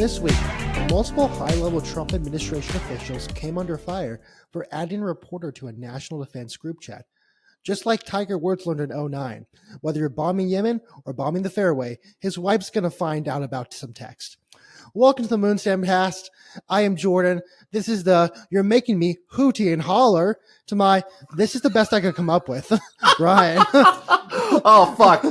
This week, multiple high-level Trump administration officials came under fire for adding a reporter to a national defense group chat. Just like Tiger Woods learned in 2009, whether you're bombing Yemen or bombing the fairway, his wife's going to find out about some text. Welcome to the Moonstamp Cast. I am Jordan. This is you're making me hooty and holler to my, this is the best I could come up with, Ryan. Oh, fuck.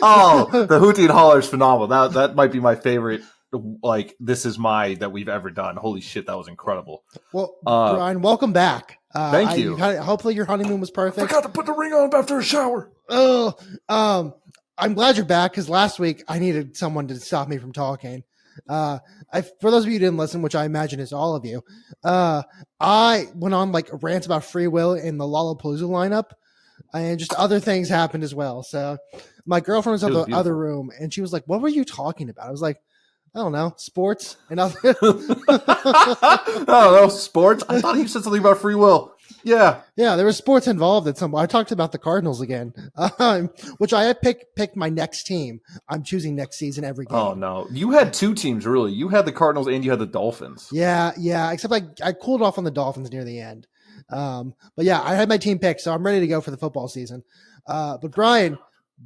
Oh, the hooty and holler is phenomenal. That might be my favorite, that we've ever done. Holy shit, that was incredible. Well, Ryan, welcome back. Thank you. Hopefully your honeymoon was perfect. I forgot to put the ring on after a shower. I'm glad you're back because last week I needed someone to stop me from talking. For those of you who didn't listen, which I imagine is all of you, I went on rants about free will in the Lollapalooza lineup, and just other things happened as well. So my girlfriend was in the other room, and she was like, "What were you talking about?" I was like, "I don't know, sports and other." I don't know, sports. I thought you said something about free will. Yeah, there was sports involved at some point. I talked about the Cardinals again, which I had picked my next team. I'm choosing next season every game. Oh no, you had two teams really. You had the Cardinals and you had the Dolphins. Yeah. Except I cooled off on the Dolphins near the end. But yeah, I had my team picked, so I'm ready to go for the football season. But Brian,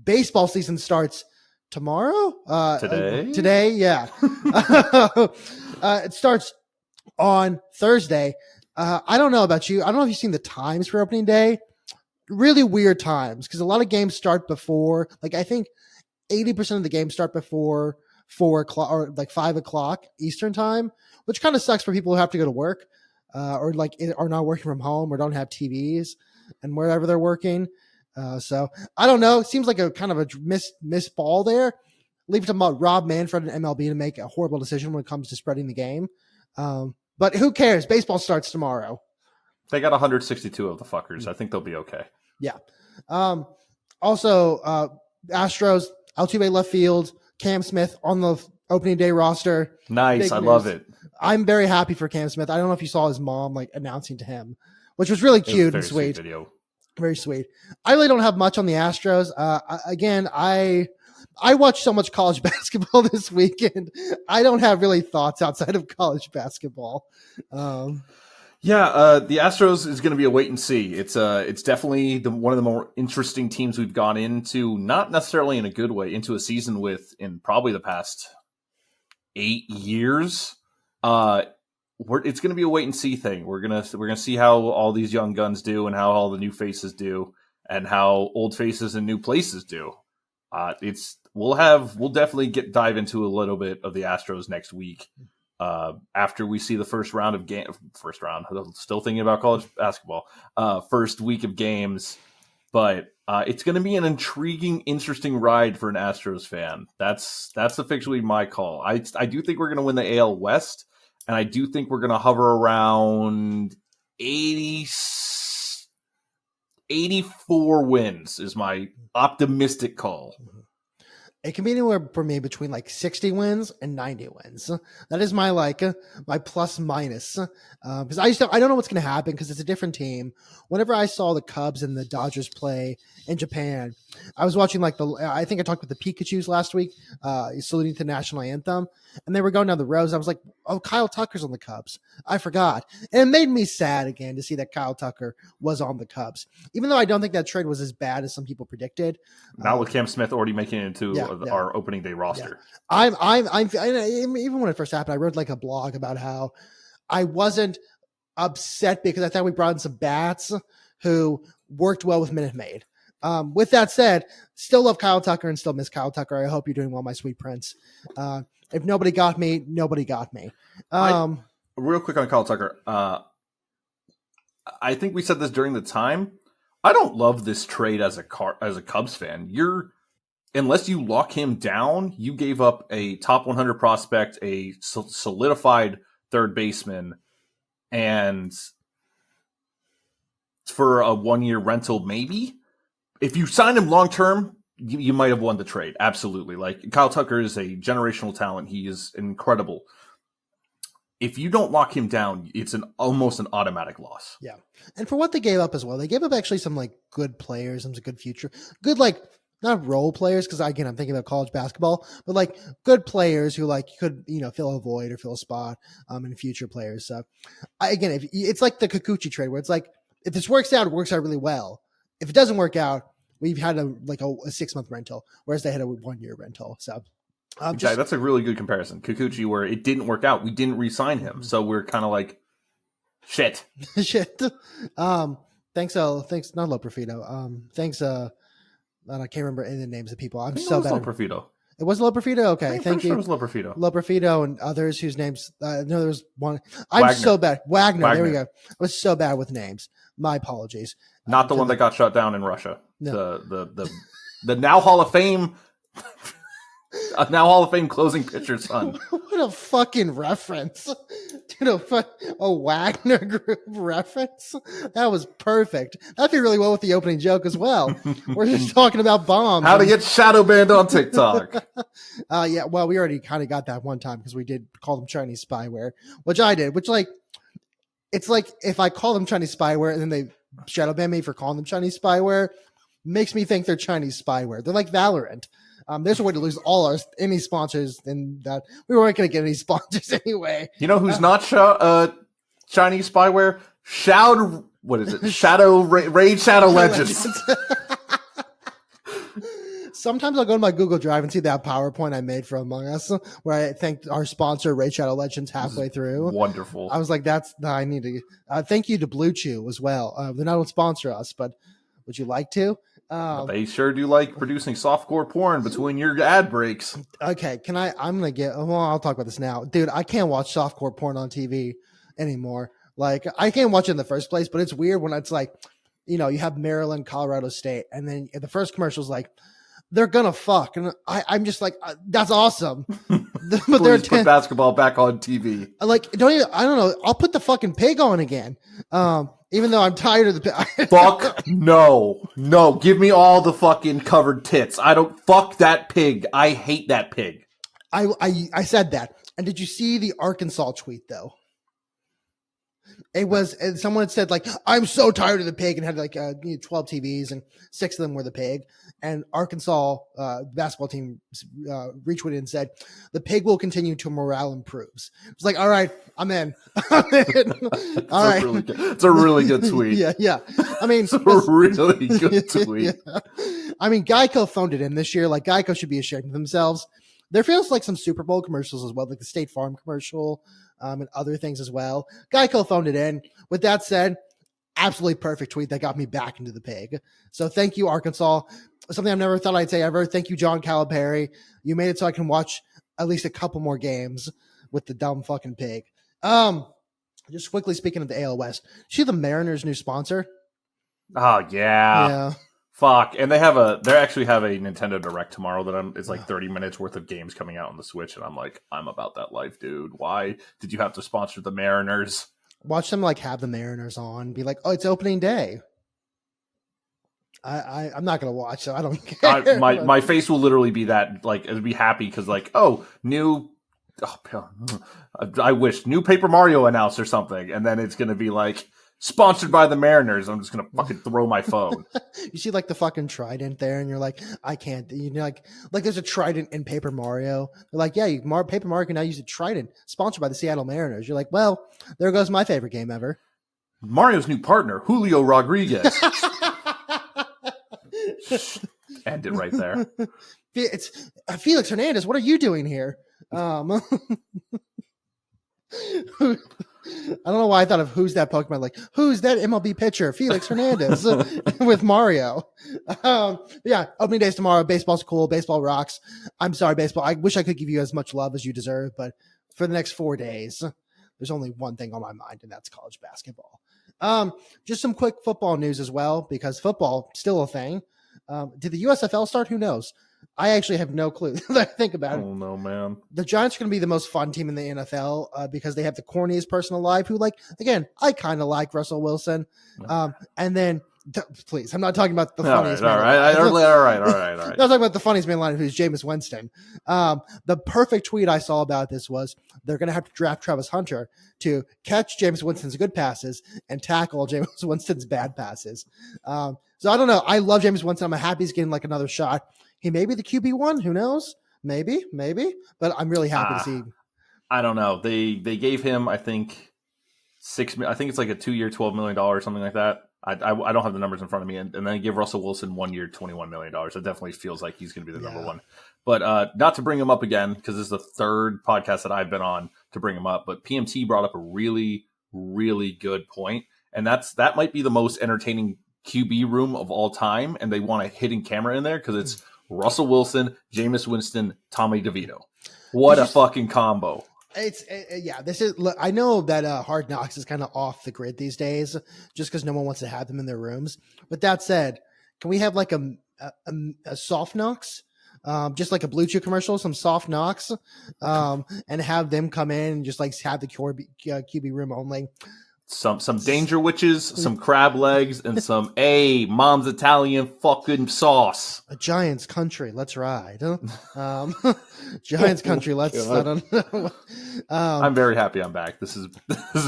baseball season starts tomorrow. Today, yeah. It starts on Thursday. I don't know about you. I don't know if you've seen the times for opening day. Really weird times because a lot of games start before. I think 80% of the games start before 4 o'clock or 5 o'clock Eastern time, which kind of sucks for people who have to go to work or are not working from home or don't have TVs and wherever they're working. So I don't know. It seems like a kind of a miss ball there. Leave it to Rob Manfred and MLB to make a horrible decision when it comes to spreading the game. But who cares? Baseball starts tomorrow. They got 162 of the fuckers. I think they'll be okay. Yeah. Also, Astros, Altuve left field, Cam Smith on the opening day roster. Nice. Big I news. love it. I'm very happy for Cam Smith. I don't know if you saw his mom announcing to him, which was really cute and sweet. Video. Very sweet. I really don't have much on the Astros. Again, I watched so much college basketball this weekend. I don't have really thoughts outside of college basketball. The Astros is going to be a wait and see. It's definitely one of the more interesting teams we've gone into, not necessarily in a good way, into a season with in probably the past 8 years. It's going to be a wait and see thing. We're gonna see how all these young guns do, and how all the new faces do, and how old faces and new places do. We'll definitely dive into a little bit of the Astros next week after we see the first round. I'm still thinking about college basketball. First week of games, but it's going to be an intriguing, interesting ride for an Astros fan. That's officially my call. I do think we're going to win the AL West, and I do think we're going to hover around 84 wins is my optimistic call. It can be anywhere for me between 60 wins and 90 wins. That is my my plus minus. Because I don't know what's going to happen because it's a different team. Whenever I saw the Cubs and the Dodgers play in Japan, I was watching I think I talked with the Pikachus last week, saluting to the national anthem, and they were going down the rows. I was like, oh, Kyle Tucker's on the Cubs. I forgot. And it made me sad again to see that Kyle Tucker was on the Cubs, even though I don't think that trade was as bad as some people predicted. Not with Cam Smith already making it into our opening day roster. Yeah. Even when it first happened, I wrote a blog about how I wasn't upset because I thought we brought in some bats who worked well with Minute Maid. With that said, still love Kyle Tucker and still miss Kyle Tucker. I hope you're doing well, my sweet prince. If nobody got me, nobody got me. Real quick on Kyle Tucker. I think we said this during the time. I don't love this trade as a Cubs fan. Unless you lock him down, you gave up a top 100 prospect, a solidified third baseman, and for a 1-year rental, maybe. If you sign him long term, you might have won the trade. Absolutely. Kyle Tucker is a generational talent. He is incredible. If you don't lock him down, it's almost an automatic loss. Yeah. And for what they gave up as well, they gave up actually some good players, some good future, good not role players, because again, I'm thinking about college basketball, but like good players who like could, fill a void or fill a spot in future players. So again, if it's like the Kikuchi trade where it's like, if this works out, it works out really well. If it doesn't work out, we've had a 6-month rental, whereas they had a 1-year rental. So that's a really good comparison. Kikuchi, where it didn't work out, we didn't re-sign him, so we're kind of like, shit. Thanks, not Loprofito. Thanks, I can't remember any of the names of people. I'm so bad. Loprofito. It was Loprofito? Okay, thank you. Sure it was Loprofito. Loprofito and others whose names, no, there was one. I'm so bad. Wagner, there we go. I was so bad with names. My apologies. Not the one that got shut down in Russia. No. The now Hall of Fame... now Hall of Fame closing pitcher son. What a fucking reference. Dude, a Wagner Group reference? That was perfect. That'd be really well with the opening joke as well. We're just talking about bombs. How to get shadow banned on TikTok. Yeah, well, we already kind of got that one time because we did call them Chinese spyware, which I did, it's like if I call them Chinese spyware and then they shadow ban me for calling them Chinese spyware, makes me think they're Chinese spyware. They're like Valorant. There's a way to lose any sponsors, and that we weren't going to get any sponsors anyway. You know who's not Chinese spyware? What is it? Raid Shadow Legends. Sometimes I'll go to my Google Drive and see that PowerPoint I made for Among Us, where I thanked our sponsor, Raid Shadow Legends, halfway through. Wonderful. I was like, I need to. Thank you to Blue Chew as well. They're not going to sponsor us, but would you like to? They sure do like producing softcore porn between your ad breaks. Okay, I'll talk about this now. Dude, I can't watch softcore porn on TV anymore. Like, I can't watch it in the first place, but it's weird when it's like, you have Maryland, Colorado State, and then the first commercial is like, they're gonna fuck. And I'm just like, that's awesome. But Please put basketball back on TV. Like, I don't know. I'll put the fucking pig on again. Even though I'm tired of the pig. Fuck no. Give me all the fucking covered tits. Fuck that pig. I hate that pig. I said that. And did you see the Arkansas tweet though? It was, and someone had said like, I'm so tired of the pig, and had like 12 TVs and 6 of them were the pig. And Arkansas basketball team retweeted and said, the pig will continue till morale improves. It's like, all right, I'm in. All right. It's a really good tweet. Yeah. I mean, it's a really good tweet. Yeah. I mean, Geico phoned it in this year. Like, Geico should be ashamed of themselves. There feels like some Super Bowl commercials as well, like the State Farm commercial and other things as well. Geico phoned it in. With that said, absolutely perfect tweet that got me back into the pig. So thank you, Arkansas. Something I've never thought I'd say ever. Thank you, John Calipari. You made it so I can watch at least a couple more games with the dumb fucking pig. Just quickly speaking of the AL West, see the Mariners' new sponsor? Oh, yeah. Fuck. And they actually have a Nintendo Direct tomorrow it's like 30 minutes worth of games coming out on the Switch. And I'm like, I'm about that life, dude. Why did you have to sponsor the Mariners? Watch them like have the Mariners on, be like, oh, it's opening day. I'm not gonna watch, so I don't care. My face will literally be that, like, it'll be happy because like, I wish new Paper Mario announced or something, and then it's gonna be like sponsored by the Mariners. I'm just gonna fucking throw my phone. You see like the fucking trident there, and you're like, I can't. Like there's a trident in Paper Mario. They're like, yeah, Paper Mario can now use a trident, sponsored by the Seattle Mariners. You're like, well, there goes my favorite game ever. Mario's new partner, Julio Rodriguez. End it right there. It's Felix Hernandez. What are you doing here? I don't know why I thought of who's that Pokemon. Like, who's that MLB pitcher? Felix Hernandez with Mario. Yeah, opening days tomorrow. Baseball's cool. Baseball rocks. I'm sorry, baseball. I wish I could give you as much love as you deserve, but for the next 4 days, there's only one thing on my mind, and that's college basketball. Just some quick football news as well, because football still a thing. Did the USFL start? Who knows? I actually have no clue. Think about it. Oh no, man. The Giants are going to be the most fun team in the NFL because they have the corniest person alive who, like, again, I kind of like Russell Wilson. And then Please, I'm not talking about the All funniest right, man. all right. I'm not talking about the funniest man line, who's Jameis Winston. The perfect tweet I saw about this was they're going to have to draft Travis Hunter to catch Jameis Winston's good passes and tackle Jameis Winston's bad passes. So I don't know. I love Jameis Winston. I'm happy he's getting like another shot. He may be the QB1. Who knows? Maybe. But I'm really happy to see. I don't know. They gave him, I think, I think it's like a 2-year, $12 million or something like that. I don't have the numbers in front of me. And then they give Russell Wilson 1 year, $21 million. It definitely feels like he's going to be the number one. But not to bring him up again, because this is the third podcast that I've been on to bring him up. But PMT brought up a really, really good point. And that might be the most entertaining QB room of all time. And they want a hidden camera in there because it's Russell Wilson, Jameis Winston, Tommy DeVito. What a fucking combo. This is. Look, I know that Hard Knocks is kind of off the grid these days, just because no one wants to have them in their rooms. But that said, can we have like a soft knocks, just like a Blue Chew commercial, some soft knocks, and have them come in and just like have the QB room only. Some danger witches, some crab legs, and some mom's Italian fucking sauce. A Giants country, let's ride. Giants country, let's. I don't know. I'm very happy I'm back. This has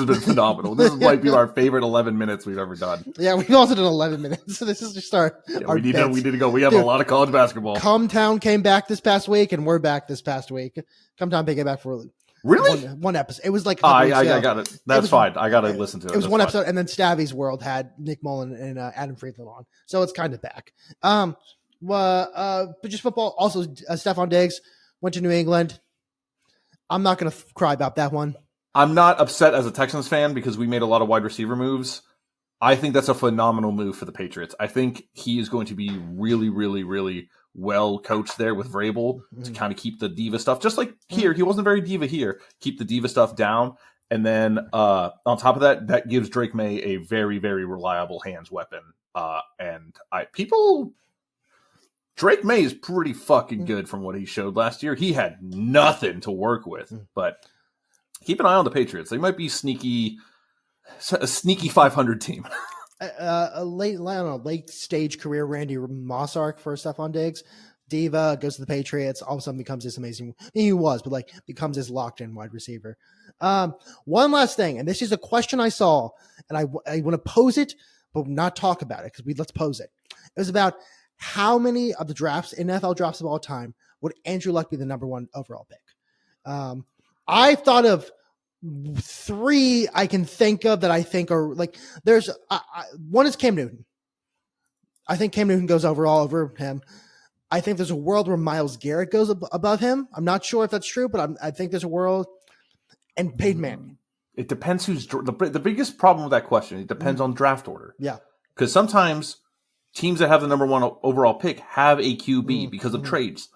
been phenomenal. This might be our favorite 11 minutes we've ever done. Yeah, we've also done 11 minutes. So this is just our. We need to go. We have a lot of college basketball. Cometown came back this past week, and we're back this past week. Cometown came back for. Really? One episode. It was like I got it. That's fine. I got to listen to it. It was one episode, and then Stabby's World had Nick Mullen and Adam Friedland on, so it's kind of back. But just football. Also, Stephon Diggs went to New England. I'm not going to cry about that one. I'm not upset as a Texans fan because we made a lot of wide receiver moves. I think that's a phenomenal move for the Patriots. I think he is going to be really, really, really well coached there with Vrabel to kind of keep the diva stuff. Just like here, he wasn't very diva here. Keep the diva stuff down. And then on top of that, that gives Drake May a very, very reliable hands weapon. Drake May is pretty fucking good from what he showed last year. He had nothing to work with, but keep an eye on the Patriots. They might be a sneaky 500 team. A late stage career Randy Moss arc for Stephon Diggs. Diva goes to the Patriots, all of a sudden becomes this amazing. He was, but like becomes this locked in wide receiver. One last thing, and this is a question I saw, and I want to pose it, but not talk about it because let's pose it. It was about how many of the drafts, NFL drafts of all time, would Andrew Luck be the number one overall pick? I thought of 3 I can think of that I think are like there's one is Cam Newton. I think Cam Newton goes overall over him. I think there's a world where Myles Garrett goes above him. I'm not sure if that's true, but I think there's a world. And Peyton Manning. It depends who's the biggest problem with that question. It depends on draft order. Yeah, because sometimes teams that have the number one overall pick have a QB because of trades.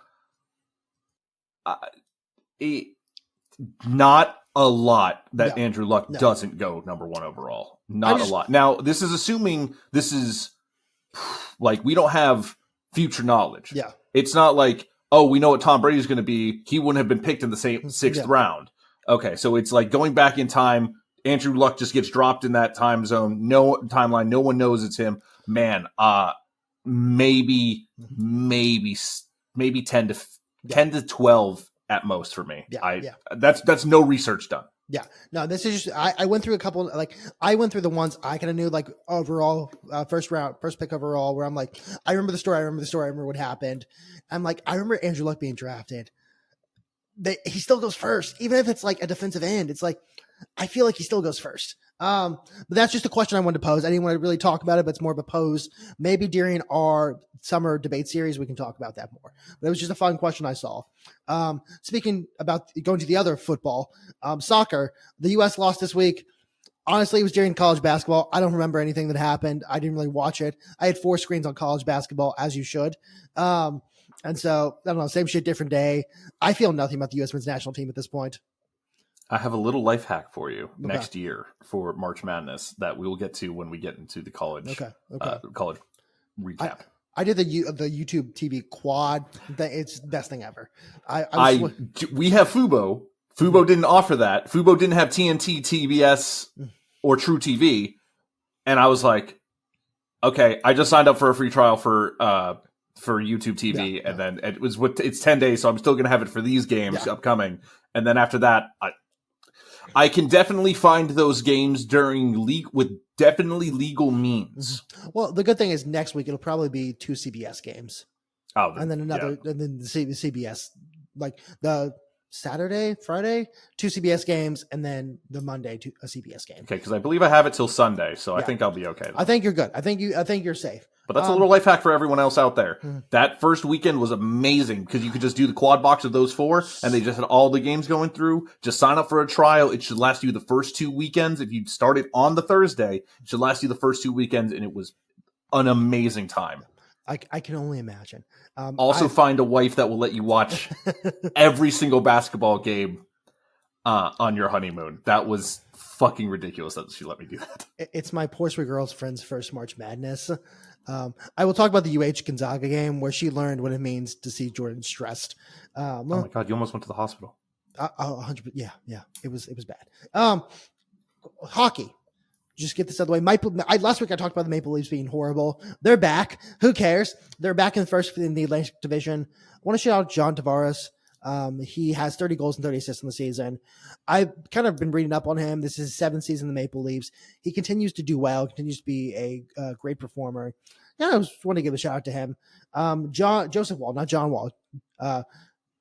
Not a lot that Andrew Luck doesn't go number one overall. Not a lot. Now, this is assuming this is like we don't have future knowledge. Yeah. It's not like, oh, we know what Tom Brady's going to be. He wouldn't have been picked in the same sixth round. Okay, so it's like going back in time. Andrew Luck just gets dropped in that time zone. No timeline. No one knows it's him. Man, maybe 10 to 12 at most for me. That's no research done. Yeah, no, this is just, I went through a couple, I went through the ones I kind of knew, like overall, first pick overall, where I'm like, I remember the story, I remember what happened. I'm like, I remember Andrew Luck being drafted. He still goes first, even if it's like a defensive end. It's like, I feel like he still goes first. But that's just a question I wanted to pose. I didn't want to really talk about it, but it's more of a pose. Maybe during our summer debate series, we can talk about that more. But it was just a fun question I saw. Speaking about going to the other football, soccer, the U.S. lost this week. Honestly, it was during college basketball. I don't remember anything that happened. I didn't really watch it. I had 4 screens on college basketball, as you should. And so, I don't know, same shit, different day. I feel nothing about the U.S. men's national team at this point. I have a little life hack for you next year for March Madness that we will get to when we get into the college college recap. I did the YouTube TV quad. It's the best thing ever. We have Fubo. Fubo didn't offer that. Fubo didn't have TNT, TBS, or True TV. And I was like, Okay, I just signed up for a free trial for YouTube TV, Yeah, and then it's 10 days, so I'm still gonna have it for these games upcoming, and then after that, I can definitely find those games during with definitely legal means. Well, the good thing is next week it'll probably be 2 CBS games. Oh, and then another, and then the CBS, like the Saturday, Friday, 2 CBS games, and then the Monday, a CBS game. Okay, because I believe I have it till Sunday, so I think I'll be okay. I think you're good. I think you're safe. But that's a little life hack for everyone else out there. Mm-hmm. That first weekend was amazing because you could just do the quad box of those 4, and they just had all the games going through. Just sign up for a trial. It should last you the first 2 weekends. If you start it on the Thursday, it should last you the first 2 weekends, and it was an amazing time. I can only imagine. Find a wife that will let you watch every single basketball game on your honeymoon. That was fucking ridiculous that she let me do that. It's my Portsmouth girl's friend's first March Madness. I will talk about the UH Gonzaga game where she learned what it means to see Jordan stressed. Oh my God, you almost went to the hospital. 100%. Yeah. It was bad. Hockey. Just get this out of the way. Last week I talked about the Maple Leafs being horrible. They're back. Who cares? They're back in the Atlantic Division. I want to shout out John Tavares. He has 30 goals and 30 assists in the season. I've kind of been reading up on him. This is his 7th season in the Maple Leafs. He continues to do well, continues to be a great performer. Yeah, I just want to give a shout out to him. Joseph Wall, not John Wall.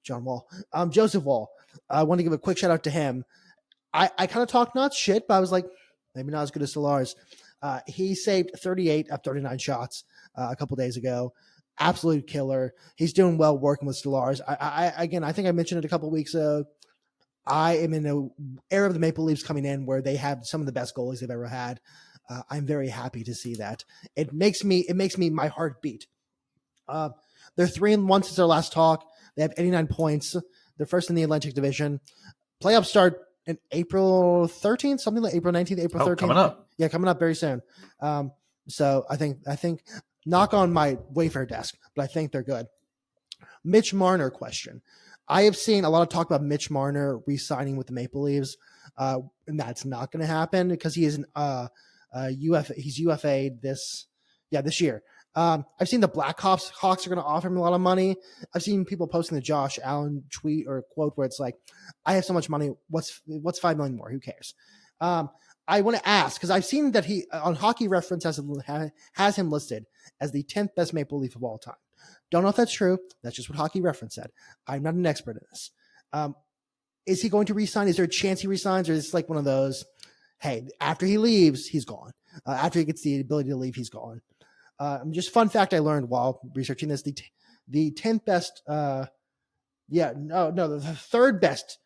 John Wall. Joseph Wall. I want to give a quick shout out to him. I kind of talked not shit, but I was like, maybe not as good as Solars. He saved 38 of 39 shots a couple days ago. Absolute killer. He's doing well working with Solars. I think I mentioned it a couple weeks ago. I am in an era of the Maple Leafs coming in where they have some of the best goalies they've ever had. I'm very happy to see that. It makes me my heart beat. They're 3-1 since their last talk. They have 89 points. They're first in the Atlantic Division. Playoffs start in April 13th, something like April 19th, April 13th. Coming up. Yeah, coming up very soon. So I think knock on my Wayfair desk, but I think they're good. Mitch Marner question. I have seen a lot of talk about Mitch Marner re-signing with the Maple Leafs, and that's not going to happen because he is he's UFA this year. I've seen the Blackhawks are going to offer him a lot of money. I've seen people posting the Josh Allen tweet or quote where it's like, I have so much money. What's $5 million more? Who cares? I want to ask, because I've seen that he on Hockey Reference has him listed as the 10th best Maple Leaf of all time. Don't know if that's true. That's just what Hockey Reference said. I'm not an expert in this. Is he going to resign? Is there a chance he resigns? Or is this like one of those, hey, after he leaves, he's gone. After he gets the ability to leave, he's gone. Just fun fact I learned while researching this: the 10th best, the third best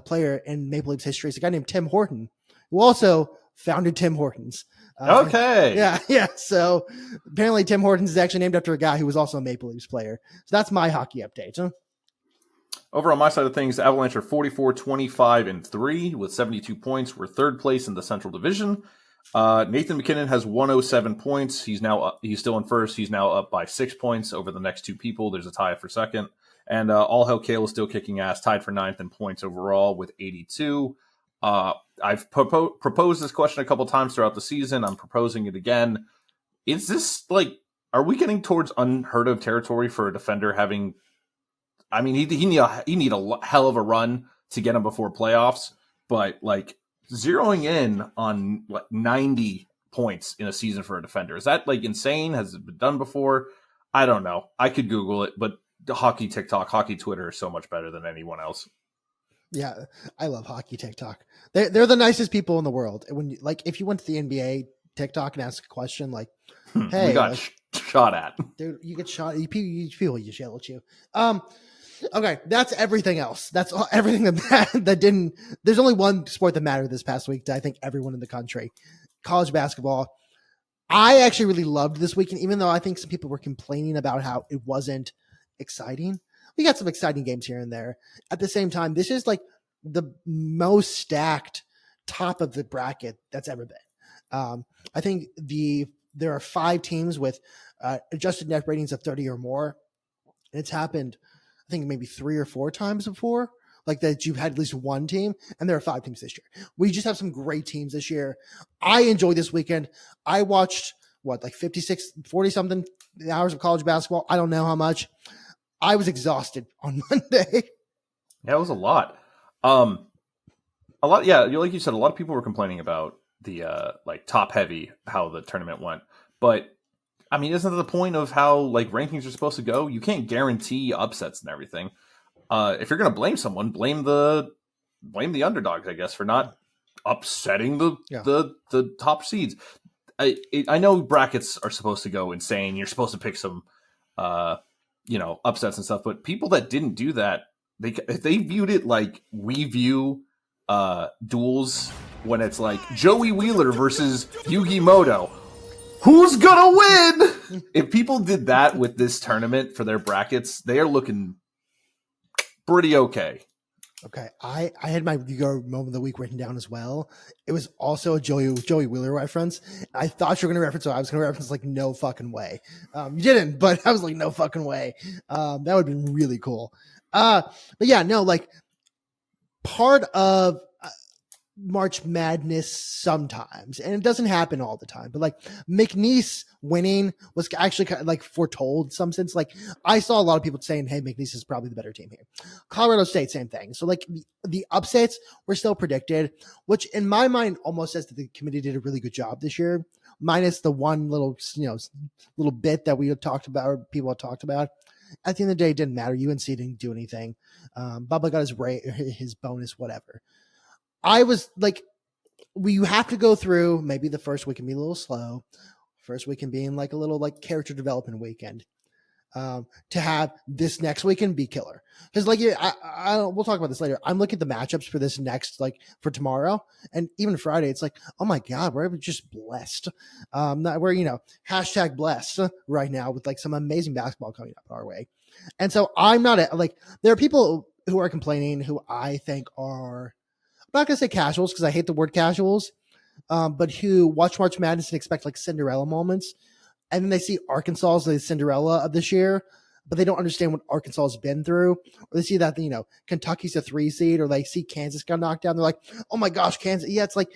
player in Maple Leafs history is a guy named Tim Horton, who also founded Tim Hortons. Okay. Yeah. So apparently Tim Hortons is actually named after a guy who was also a Maple Leafs player. So that's my hockey update. Huh? Over on my side of things, Avalanche are 44-25-3 with 72 points. We're third place in the Central Division. Nathan McKinnon has 107 points. He's still in first. He's now up by 6 points over the next 2 people. There's a tie for second. And All Hell Kale is still kicking ass, tied for 9th in points overall with 82. I've proposed this question a couple times throughout the season. I'm proposing it again. Is this are we getting towards unheard of territory for a defender having? I mean, he need a hell of a run to get him before playoffs, but zeroing in on 90 points in a season for a defender, is that insane? Has it been done before? I don't know. I could Google it, but hockey TikTok, hockey Twitter is so much better than anyone else. Yeah, I love hockey TikTok. They're the nicest people in the world. When if you went to the NBA TikTok and asked a question hey, we got shot at. Dude, you get shot. People just yell at you. Okay, that's everything else. That's everything that didn't. There's only one sport that mattered this past week to I think everyone in the country: college basketball. I actually really loved this weekend, even though I think some people were complaining about how it wasn't exciting. We got some exciting games here and there. At the same time, this is the most stacked top of the bracket that's ever been. I think there are 5 teams with adjusted net ratings of 30 or more. And it's happened, I think, maybe 3 or 4 times before, that you've had at least one team, and there are 5 teams this year. We just have some great teams this year. I enjoyed this weekend. I watched like 56, 40 something hours of college basketball. I don't know how much. I was exhausted on Monday. Yeah, it was a lot. A lot. Yeah, like you said, a lot of people were complaining about the like top heavy, how the tournament went. But I mean, isn't that the point of how like rankings are supposed to go? You can't guarantee upsets and everything. If you're gonna blame someone, blame the underdogs, I guess, for not upsetting the top seeds. I know brackets are supposed to go insane. You're supposed to pick some upsets and stuff, but people that didn't do that, they viewed it like we view duels when it's like Joey Wheeler versus Yugi Moto. Who's gonna win? If people did that with this tournament for their brackets, they are looking pretty okay. Okay, I had my Yu-Gi-Oh moment of the week written down as well. It was also a Joey Wheeler reference. I thought you were going to reference, so I was going to reference like no fucking way. You didn't, but I was like no fucking way. That would have been really cool. But yeah, no, like part of March Madness sometimes, and it doesn't happen all the time, but like McNeese winning was actually kind of like foretold in some sense. Like I saw a lot of people saying, hey, McNeese is probably the better team here. Colorado State, same thing. So like the upsets were still predicted, which in my mind almost says that the committee did a really good job this year, minus the one little bit that we talked about, or people had talked about. At the end of the day, it didn't matter. UNC didn't do anything. Bubba got his bonus, whatever. I was like, we have to go through maybe the first week can be a little slow. First weekend being like a little like character development weekend. To have this next weekend be killer. Because like we'll talk about this later. I'm looking at the matchups for this next, like for tomorrow and even Friday. It's like, oh my God, we're just blessed. We're hashtag blessed right now with like some amazing basketball coming up our way. And so I'm not like, there are people who are complaining who I think are, I'm not going to say casuals because I hate the word casuals, but who watch March Madness and expect like Cinderella moments. And then they see Arkansas as the Cinderella of this year, but they don't understand what Arkansas has been through. Or they see that, Kentucky's a 3 seed, or they see Kansas got knocked down. They're like, oh my gosh, Kansas. Yeah, it's like,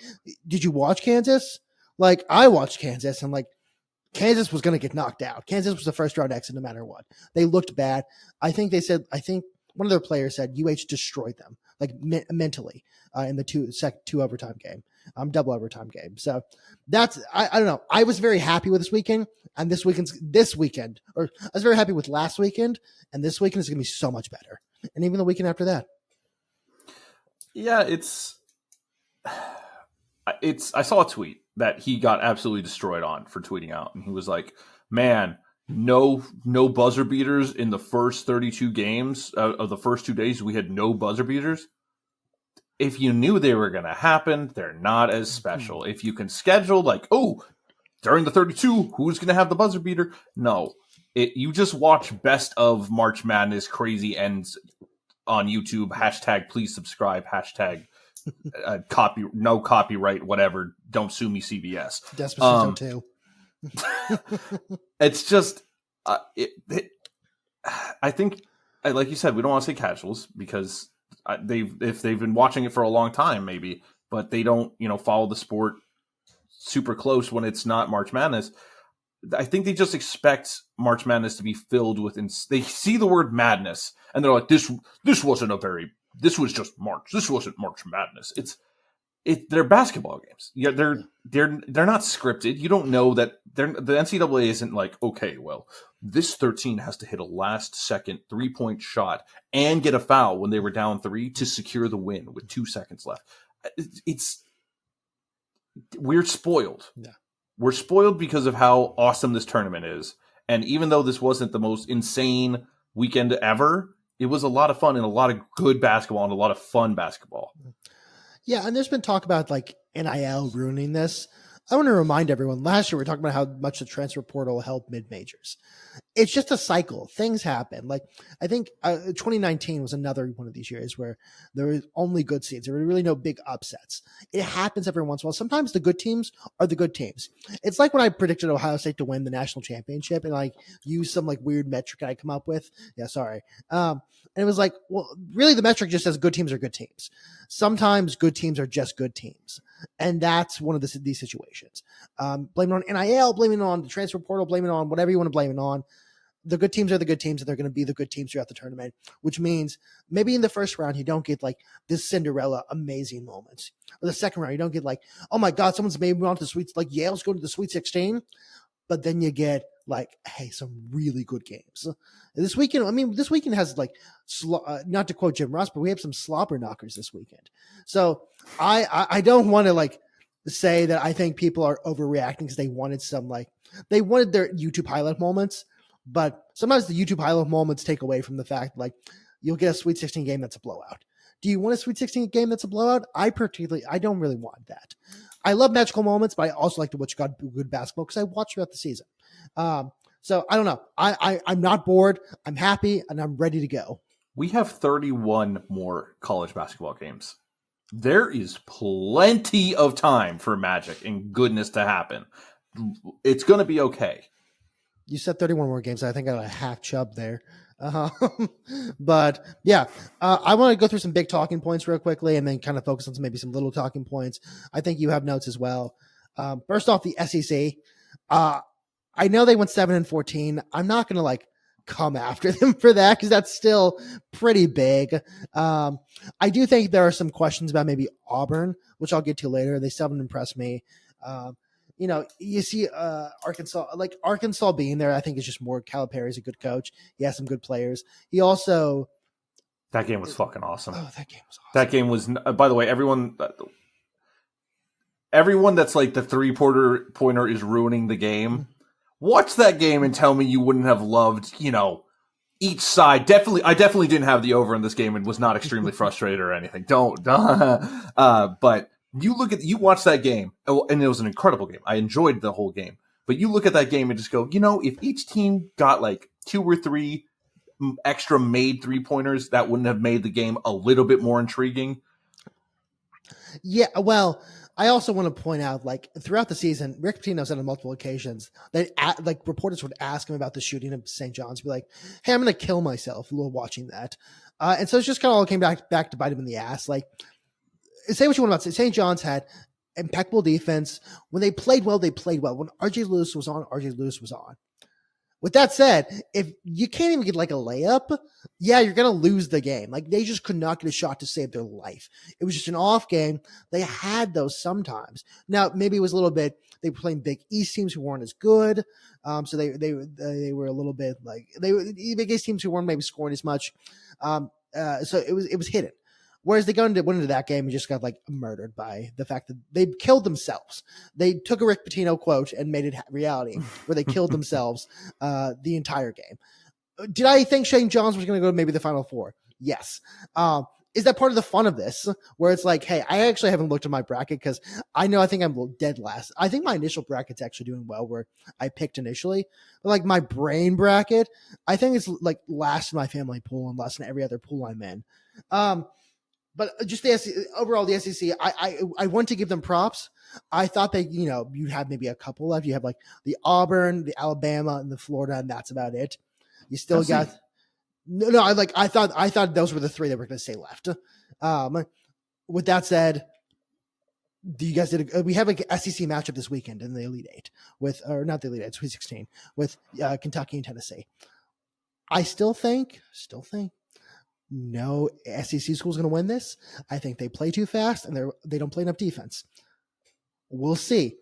did you watch Kansas? Like, I watched Kansas, and like, Kansas was going to get knocked out. Kansas was the first round exit no matter what. They looked bad. I think one of their players said UH destroyed them, like mentally, in the two overtime game, double overtime game. So that's, I don't know. I was very happy with this weekend, and this weekend, or I was very happy with last weekend, and this weekend is going to be so much better. And even the weekend after that. Yeah, I saw a tweet that he got absolutely destroyed on for tweeting out, and he was like, man, no buzzer beaters in the first 32 games of the first 2 days. We had no buzzer beaters. If you knew they were going to happen, they're not as special. If you can schedule like, during the 32, who's going to have the buzzer beater? No, you just watch best of March Madness crazy ends on YouTube. Hashtag please subscribe. Hashtag no copyright, whatever. Don't sue me, CBS. Despacito too. It's just, I think, like you said, we don't want to say casuals because if they've been watching it for a long time, maybe, but they don't, follow the sport super close when it's not March Madness. I think they just expect March Madness to be filled with, they see the word madness and they're like, this was just March. This wasn't March Madness. They're basketball games. Yeah, they're not scripted. You don't know that the NCAA isn't like, okay, well, this 13 has to hit a last second 3-point shot and get a foul when they were down 3 to secure the win with 2 seconds left. We're spoiled. Yeah. We're spoiled because of how awesome this tournament is. And even though this wasn't the most insane weekend ever, it was a lot of fun and a lot of good basketball and a lot of fun basketball. Yeah, and there's been talk about like NIL ruining this. I want to remind everyone, last year we were talking about how much the transfer portal helped mid-majors. It's just a cycle. Things happen. Like I think 2019 was another one of these years where there was only good seeds. There were really no big upsets. It happens every once in a while. Sometimes the good teams are the good teams. It's like when I predicted Ohio State to win the national championship and like use some like weird metric I come up with. Yeah, sorry. And it was like, well, really the metric just says good teams are good teams. Sometimes good teams are just good teams. And that's one of these situations. Blame it on NIL, blame it on the transfer portal, blame it on whatever you want to blame it on. The good teams are the good teams, and they're going to be the good teams throughout the tournament, which means maybe in the first round, you don't get like this Cinderella amazing moments. Or the second round, you don't get like, oh my God, someone's made me on to the Sweet, like Yale's going to the Sweet 16. But then you get like, hey, some really good games. This weekend has like, not to quote Jim Ross, but we have some slobber knockers this weekend. So I don't want to like say that I think people are overreacting because they wanted their YouTube highlight moments. But sometimes the YouTube highlight moments take away from the fact like you'll get a Sweet 16 game that's a blowout. Do you want a Sweet 16 game that's a blowout? I don't really want that. I love magical moments, but I also like to watch good basketball because I watch throughout the season. So I don't know. I'm not bored. I'm happy and I'm ready to go. We have 31 more college basketball games. There is plenty of time for magic and goodness to happen. It's going to be okay. You said 31 more games. I think I got a half chub there. But yeah, I want to go through some big talking points real quickly and then kind of focus on maybe some little talking points. I think you have notes as well. First off, the SEC. I know they went 7-14. I'm not going to like come after them for that because that's still pretty big. I do think there are some questions about maybe Auburn, which I'll get to later. They still haven't impressed me. You see Arkansas being there, I think is just more. Calipari's a good coach. He has some good players. He also. That game was fucking awesome. Oh, that game was awesome. That game was, by the way, everyone that's like the 3-pointer is ruining the game. Watch that game and tell me you wouldn't have loved, each side. I definitely didn't have the over in this game and was not extremely frustrated or anything. But you watch that game, and it was an incredible game. I enjoyed the whole game. But you look at that game and just go, if each team got like 2 or 3 extra made 3-pointers, that wouldn't have made the game a little bit more intriguing. Yeah, well, I also want to point out, like, throughout the season, Rick Pitino said on multiple occasions that, reporters would ask him about the shooting of St. John's, be like, hey, I'm going to kill myself while watching that. And so it's just kind of all came back to bite him in the ass. Like, say what you want about St. John's had impeccable defense. When they played well, they played well. When RJ Lewis was on, RJ Lewis was on. With that said, if you can't even get like a layup, yeah, you're going to lose the game. Like they just could not get a shot to save their life. It was just an off game. They had those sometimes. Now, maybe it was a little bit, they were playing Big East teams who weren't as good. So they were a little bit like, Big East teams who weren't maybe scoring as much. So it was hidden. Whereas they went into that game and just got like murdered by the fact that they killed themselves. They took a Rick Pitino quote and made it reality where they killed themselves the entire game. Did I think St. John's was going to go to maybe the Final Four? Yes. Is that part of the fun of this where it's like, hey, I actually haven't looked at my bracket because I think I'm dead last. I think my initial bracket's actually doing well where I picked initially. But like my brain bracket, I think it's like last in my family pool and last in every other pool I'm in. But just overall, the SEC, I want to give them props. I thought that, you'd have maybe a couple left. You have like the Auburn, the Alabama, and the Florida, and that's about it. You still got no. I thought those were the 3 that were going to stay left. With that said, we have an SEC matchup this weekend in the Elite Eight not the Elite Eight, Sweet 16 with Kentucky and Tennessee. I still think. No SEC school is going to win this. I think they play too fast and they don't play enough defense. We'll see.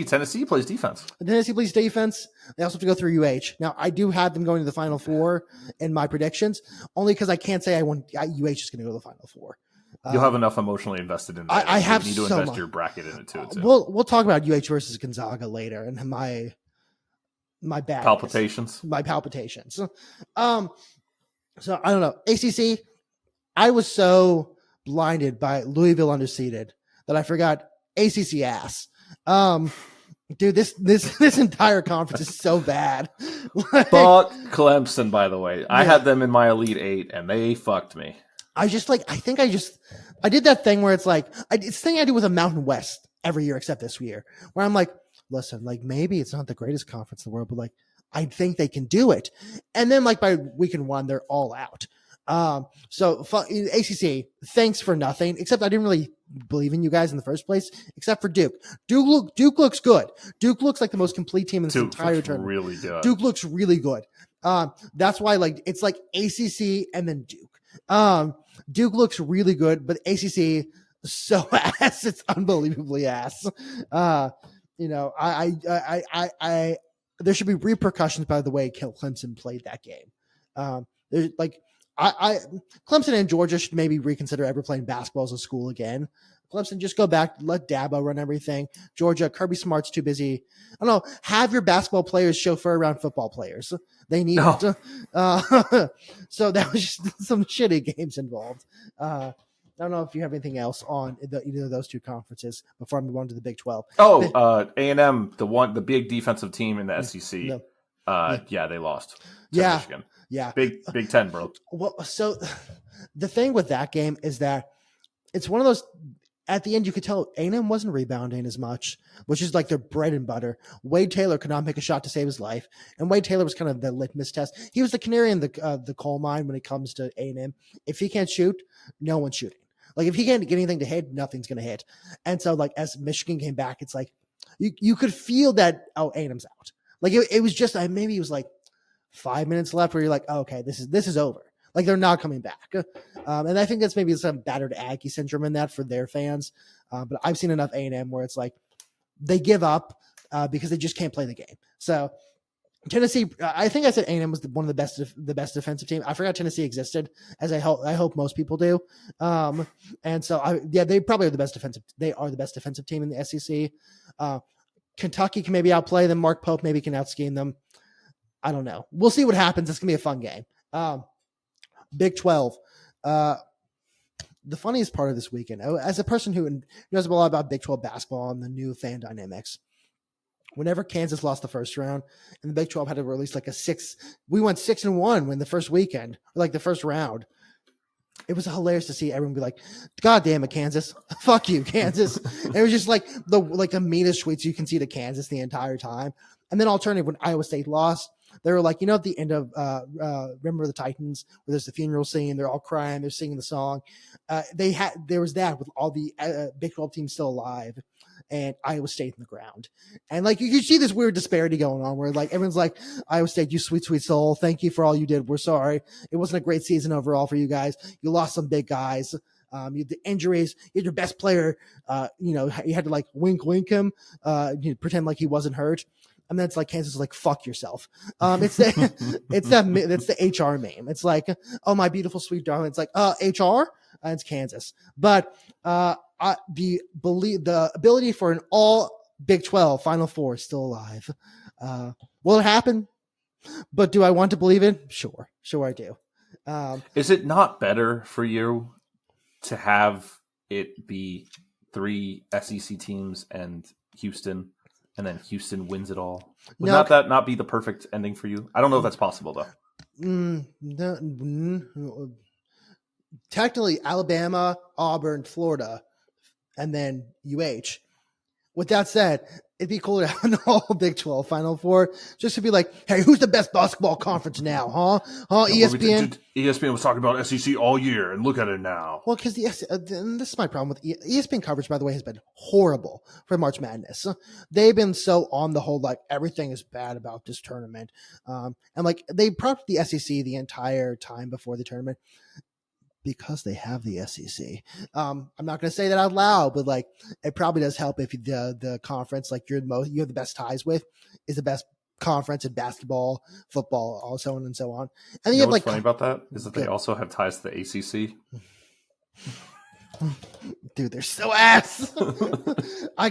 Tennessee plays defense. Tennessee plays defense. They also have to go through UH. Now, I do have them going to the Final Four in my predictions, only because I can't say UH is going to go to the Final Four. You'll have enough emotionally invested in that. I have you need to invest your bracket in it too. We'll talk about UH versus Gonzaga later and my bad palpitations. My palpitations. So I don't know. ACC, I was so blinded by Louisville underseeded that I forgot ACC ass. Dude, this entire conference is so bad. Fuck Clemson, by the way. I had them in my Elite Eight, and they fucked me. I did that thing where it's like, it's the thing I do with a Mountain West every year except this year, where I'm like, listen, like maybe it's not the greatest conference in the world, but like, I think they can do it. And then like by weekend 1, they're all out. ACC, thanks for nothing, except I didn't really believe in you guys in the first place, except for Duke. Duke looks good. Duke looks like the most complete team in this entire tournament. Really good. Duke looks really good. That's why it's like ACC and then Duke. Duke looks really good, but ACC so ass, it's unbelievably ass. There should be repercussions by the way Clemson played that game. There's like Clemson and Georgia should maybe reconsider ever playing basketball as a school again. Clemson, just go back, let Dabo run everything. Georgia, Kirby Smart's too busy. I don't know. Have your basketball players chauffeur around football players. They need it. So that was just some shitty games involved. I don't know if you have anything else on either of those two conferences before I move on to the Big 12. A&M, the big defensive team in the SEC. No. They lost to Michigan. Yeah. Big 10, bro. Well, so the thing with that game is that it's one of those, at the end, you could tell A&M wasn't rebounding as much, which is like their bread and butter. Wade Taylor could not make a shot to save his life. And Wade Taylor was kind of the litmus test. He was the canary in the coal mine when it comes to A&M. If he can't shoot, no one's shooting. Like if he can't get anything to hit, nothing's going to hit. And so like as Michigan came back, it's like you could feel that, A&M's out. Like it was just, maybe it was like 5 minutes left where you're like, okay, this is over. Like they're not coming back. And I think that's maybe some battered Aggie syndrome in that for their fans. But I've seen enough A&M where it's like they give up because they just can't play the game. So Tennessee, I think I said A&M was one of the best defensive team. I forgot Tennessee existed, as I hope most people do. And so they probably are the best defensive. They are the best defensive team in the SEC. Kentucky can maybe outplay them. Mark Pope maybe can out-scheme them. I don't know. We'll see what happens. It's gonna be a fun game. Big 12. The funniest part of this weekend, as a person who knows a lot about Big 12 basketball and the new fan dynamics, whenever Kansas lost the first round and the Big 12 had to release like we went 6-1 when the first weekend, or like the first round. It was hilarious to see everyone be like, God damn it, Kansas. Fuck you, Kansas. And it was just like the meanest tweets you can see to Kansas the entire time. And then alternative, when Iowa State lost, they were like, at the end of Remember the Titans, where there's the funeral scene, they're all crying, they're singing the song. There was that with all the Big 12 teams still alive and Iowa State in the ground. And like you can see this weird disparity going on where like everyone's like, Iowa State, you sweet, sweet soul. Thank you for all you did. We're sorry. It wasn't a great season overall for you guys. You lost some big guys. You had the injuries. You had your best player. You had to like wink him, pretend like he wasn't hurt. And then it's like Kansas is like, fuck yourself. It's the HR meme. It's like, oh, my beautiful sweet darling. It's like, HR, and it's Kansas. But the ability for an all Big 12 Final Four is still alive. Will it happen? But do I want to believe it? Sure I do. Is it not better for you to have it be 3 SEC teams and Houston? And then Houston wins it all. Would that not be the perfect ending for you? I don't know if that's possible, though. Technically, Alabama, Auburn, Florida, and then UH. With that said, it'd be cool to have an all Big 12 Final Four just to be like, hey, who's the best basketball conference now, huh? ESPN? ESPN was talking about SEC all year, and look at it now. Well, because this is my problem with ESPN coverage, by the way, has been horrible for March Madness. They've been so on the whole, like, everything is bad about this tournament. And, like, they propped the SEC the entire time before the tournament because they have the SEC. I'm not going to say that out loud, but like it probably does help if the conference like you have the best ties with is the best conference in basketball, football, so on and so on. And you have what's funny about that is that they also have ties to the ACC. Dude, they're so ass. I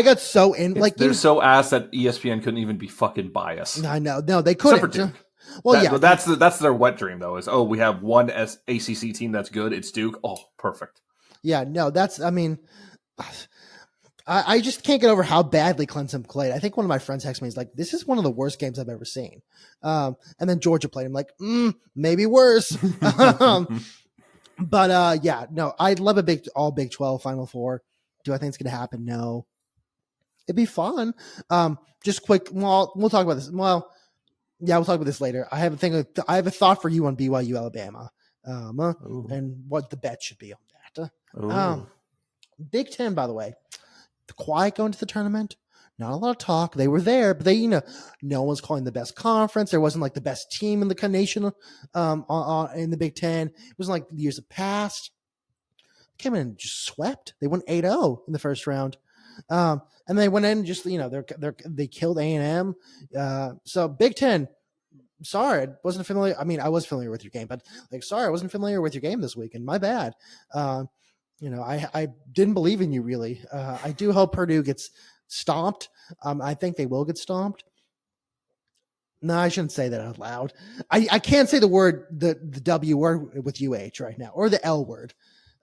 got so in like they're so ass that ESPN couldn't even be fucking biased. I know. No, they couldn't. Well, that's their wet dream though. Is we have one ACC team that's good. It's Duke. Oh, perfect. Yeah, no, I just can't get over how badly Clemson played. I think one of my friends texted me. He's like, "This is one of the worst games I've ever seen." And then Georgia played. I'm like, maybe worse. But yeah, no, I'd love a all Big 12 Final Four. Do I think it's going to happen? No. It'd be fun. Just quick. Well, we'll talk about this. Well. Yeah, we'll talk about this later. I have a thought for you on BYU Alabama. and what the bet should be on that. Ooh. Big Ten, by the way, the quiet going to the tournament. Not a lot of talk. They were there, but they, no one's calling the best conference. There wasn't like the best team in the nation in the Big Ten. It wasn't like the years have passed. Came in and just swept. They won 8-0 in the first round. And they went in and just, they killed A&M. So Big Ten, sorry, I wasn't familiar. I mean, I was familiar with your game, but sorry, I wasn't familiar with your game this weekend. My bad. I didn't believe in you really. I do hope Purdue gets stomped. I think they will get stomped. No, I shouldn't say that out loud. I can't say the word, the W word with UH right now, or the L word.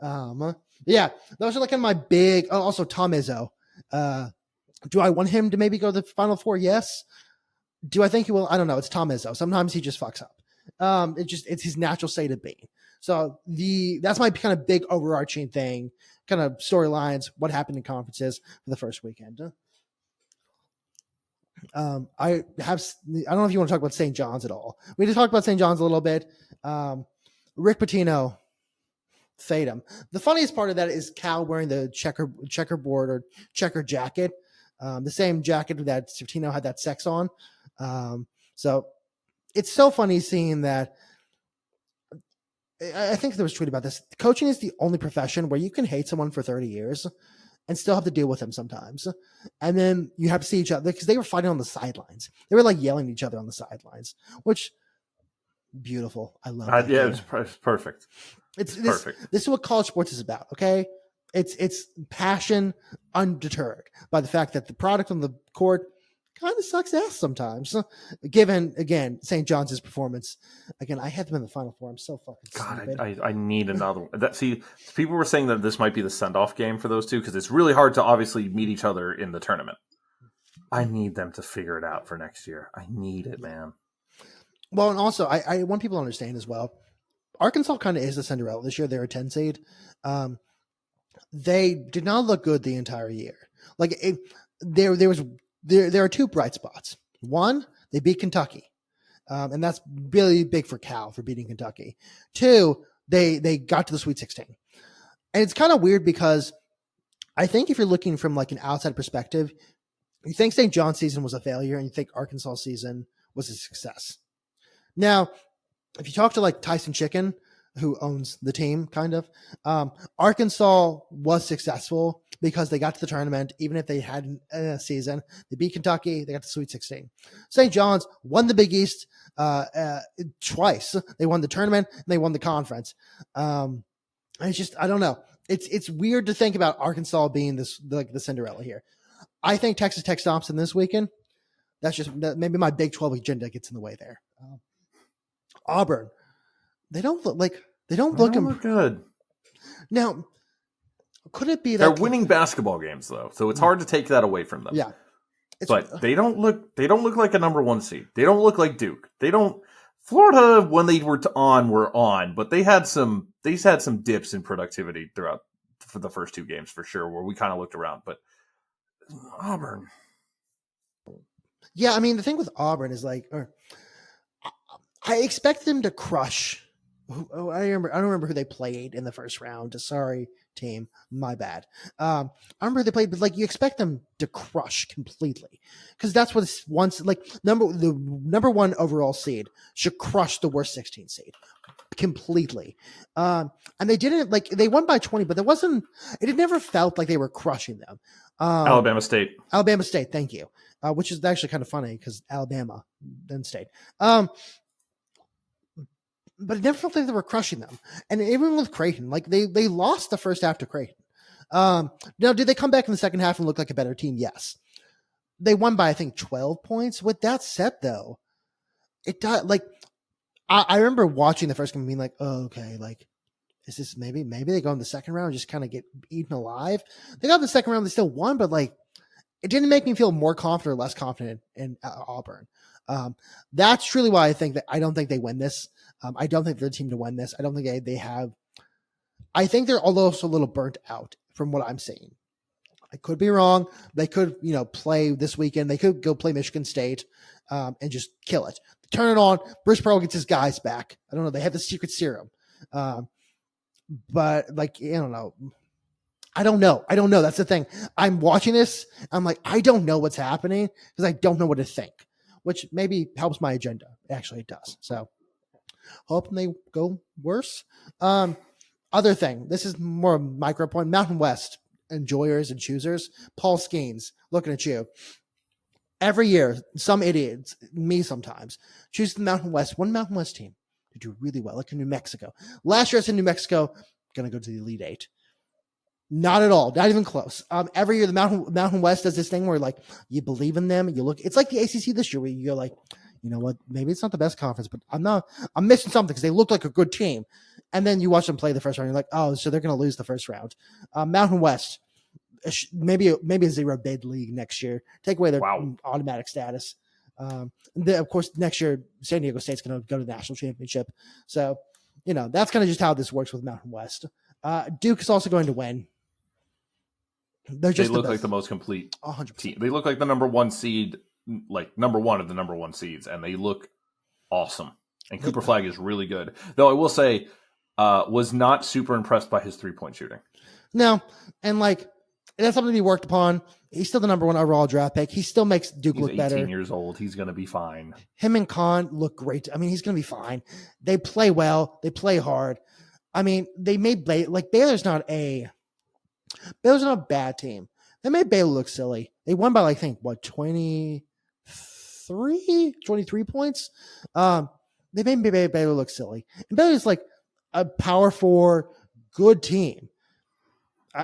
Yeah, those are like my big. Oh, also Tom Izzo. Do I want him to maybe go to the Final Four? Yes. Do I think he will? I don't know. It's Tom Izzo. Sometimes he just fucks up. It's his natural state of being. So that's my kind of big overarching thing, kind of storylines, what happened in conferences for the first weekend. I don't know if you want to talk about St. John's at all. We did talk about St. John's a little bit. Rick Pitino, fade him. The funniest part of that is Cal wearing the checkerboard or checker jacket, the same jacket that Pitino had that sex on. So it's so funny seeing that. I think there was a tweet about this. Coaching is the only profession where you can hate someone for 30 years and still have to deal with them sometimes. And then you have to see each other because they were fighting on the sidelines. They were like yelling at each other on the sidelines, which beautiful. I love it. Yeah, it's perfect. It's perfect. This is what college sports is about. Okay. It's passion undeterred by the fact that the product on the court kind of sucks ass sometimes. Given again St. John's performance, again I had them in the Final Four. I'm so fucking stupid. I need another one. People were saying that this might be the send off game for those two because it's really hard to obviously meet each other in the tournament. I need them to figure it out for next year. I need it, man. Well, and also I want people to understand as well. Arkansas kind of is the Cinderella this year. They're a 10 seed. They did not look good the entire year. There are two bright spots. One, they beat Kentucky. And that's really big for Cal for beating Kentucky. Two, they got to the Sweet 16. And it's kind of weird because I think if you're looking from like an outside perspective, you think St. John's season was a failure and you think Arkansas season was a success. Now, if you talk to like Tyson Chicken, who owns the team, kind of, Arkansas was successful because they got to the tournament, even if they hadn't a season. They beat Kentucky. They got to Sweet 16. St. John's won the Big East twice. They won the tournament and they won the conference. It's just, I don't know. It's weird to think about Arkansas being this like the Cinderella here. I think Texas Tech stomps in this weekend. That's just maybe my Big 12 agenda gets in the way there. Auburn. They don't look good. Now, could it be that they're winning basketball games though, so it's hard to take that away from them. Yeah, but they don't look like a number one seed. They don't look like Duke. They don't. Florida when they were on, but they had some dips in productivity throughout for the first two games for sure, where we kind of looked around. But Auburn, yeah, I mean the thing with Auburn is like, I expect them to crush. I don't remember who they played in the first round. Sorry, team, my bad. I remember who they played, but like you expect them to crush completely because that's what it's once like the number one overall seed should crush the worst 16 seed completely. And they didn't like they won by 20, but it never felt like they were crushing them. Alabama State, thank you. Which is actually kind of funny because Alabama then State. But it never felt like they were crushing them. And even with Creighton, like they lost the first half to Creighton. Now, did they come back in the second half and look like a better team? Yes. They won by, I think, 12 points. With that said, though, it does like I remember watching the first game and being like, oh, okay, like, is this maybe they go in the second round and just kind of get eaten alive? They got the second round, they still won, but like it didn't make me feel more confident or less confident in Auburn. That's truly why I don't think they win this. I don't think they're the team to win this. I don't think they have. I think they're also a little burnt out from what I'm seeing. I could be wrong. They could, play this weekend. They could go play Michigan State and just kill it. Turn it on. Bruce Pearl gets his guys back. I don't know. They have the secret serum. But like, I don't know. I don't know. That's the thing. I'm watching this. I'm like, I don't know what's happening because I don't know what to think, which maybe helps my agenda. Actually, it does. So hoping they go worse. Other thing, this is more micro point. Mountain West enjoyers and choosers. Paul Skeens, looking at you. Every year, some idiots, me sometimes, choose the Mountain West, one Mountain West team to do really well, like in New Mexico. Last year, I said New Mexico, going to go to the Elite Eight. Not at all. Not even close. Every year, the Mountain West does this thing where, like, you believe in them. You look. It's like the ACC this year, where you go, like, you know what? Maybe it's not the best conference, but I'm missing something because they look like a good team. And then you watch them play the first round. You're like, oh, so they're going to lose the first round. Mountain West, maybe a zero bid league next year. Take away their automatic status. Of course, next year, San Diego State's going to go to the national championship. So, that's kind of just how this works with Mountain West. Duke is also going to win. They look like the most complete 100%. team. They look like the number one seed, like number one of the number one seeds, and they look awesome. And Cooper Flagg is really good. Though I will say, was not super impressed by his 3-point shooting. No, and like that's something to be worked upon. He's still the number one overall draft pick. He still makes Duke look better. He's 18 years old. He's going to be fine. Him and Khan look great. I mean, he's going to be fine. They play well. They play hard. I mean, they made Baylor's not a bad team. They made Baylor look silly. They won by 23 points. They made Baylor look silly. And Baylor's like a power 4 good team.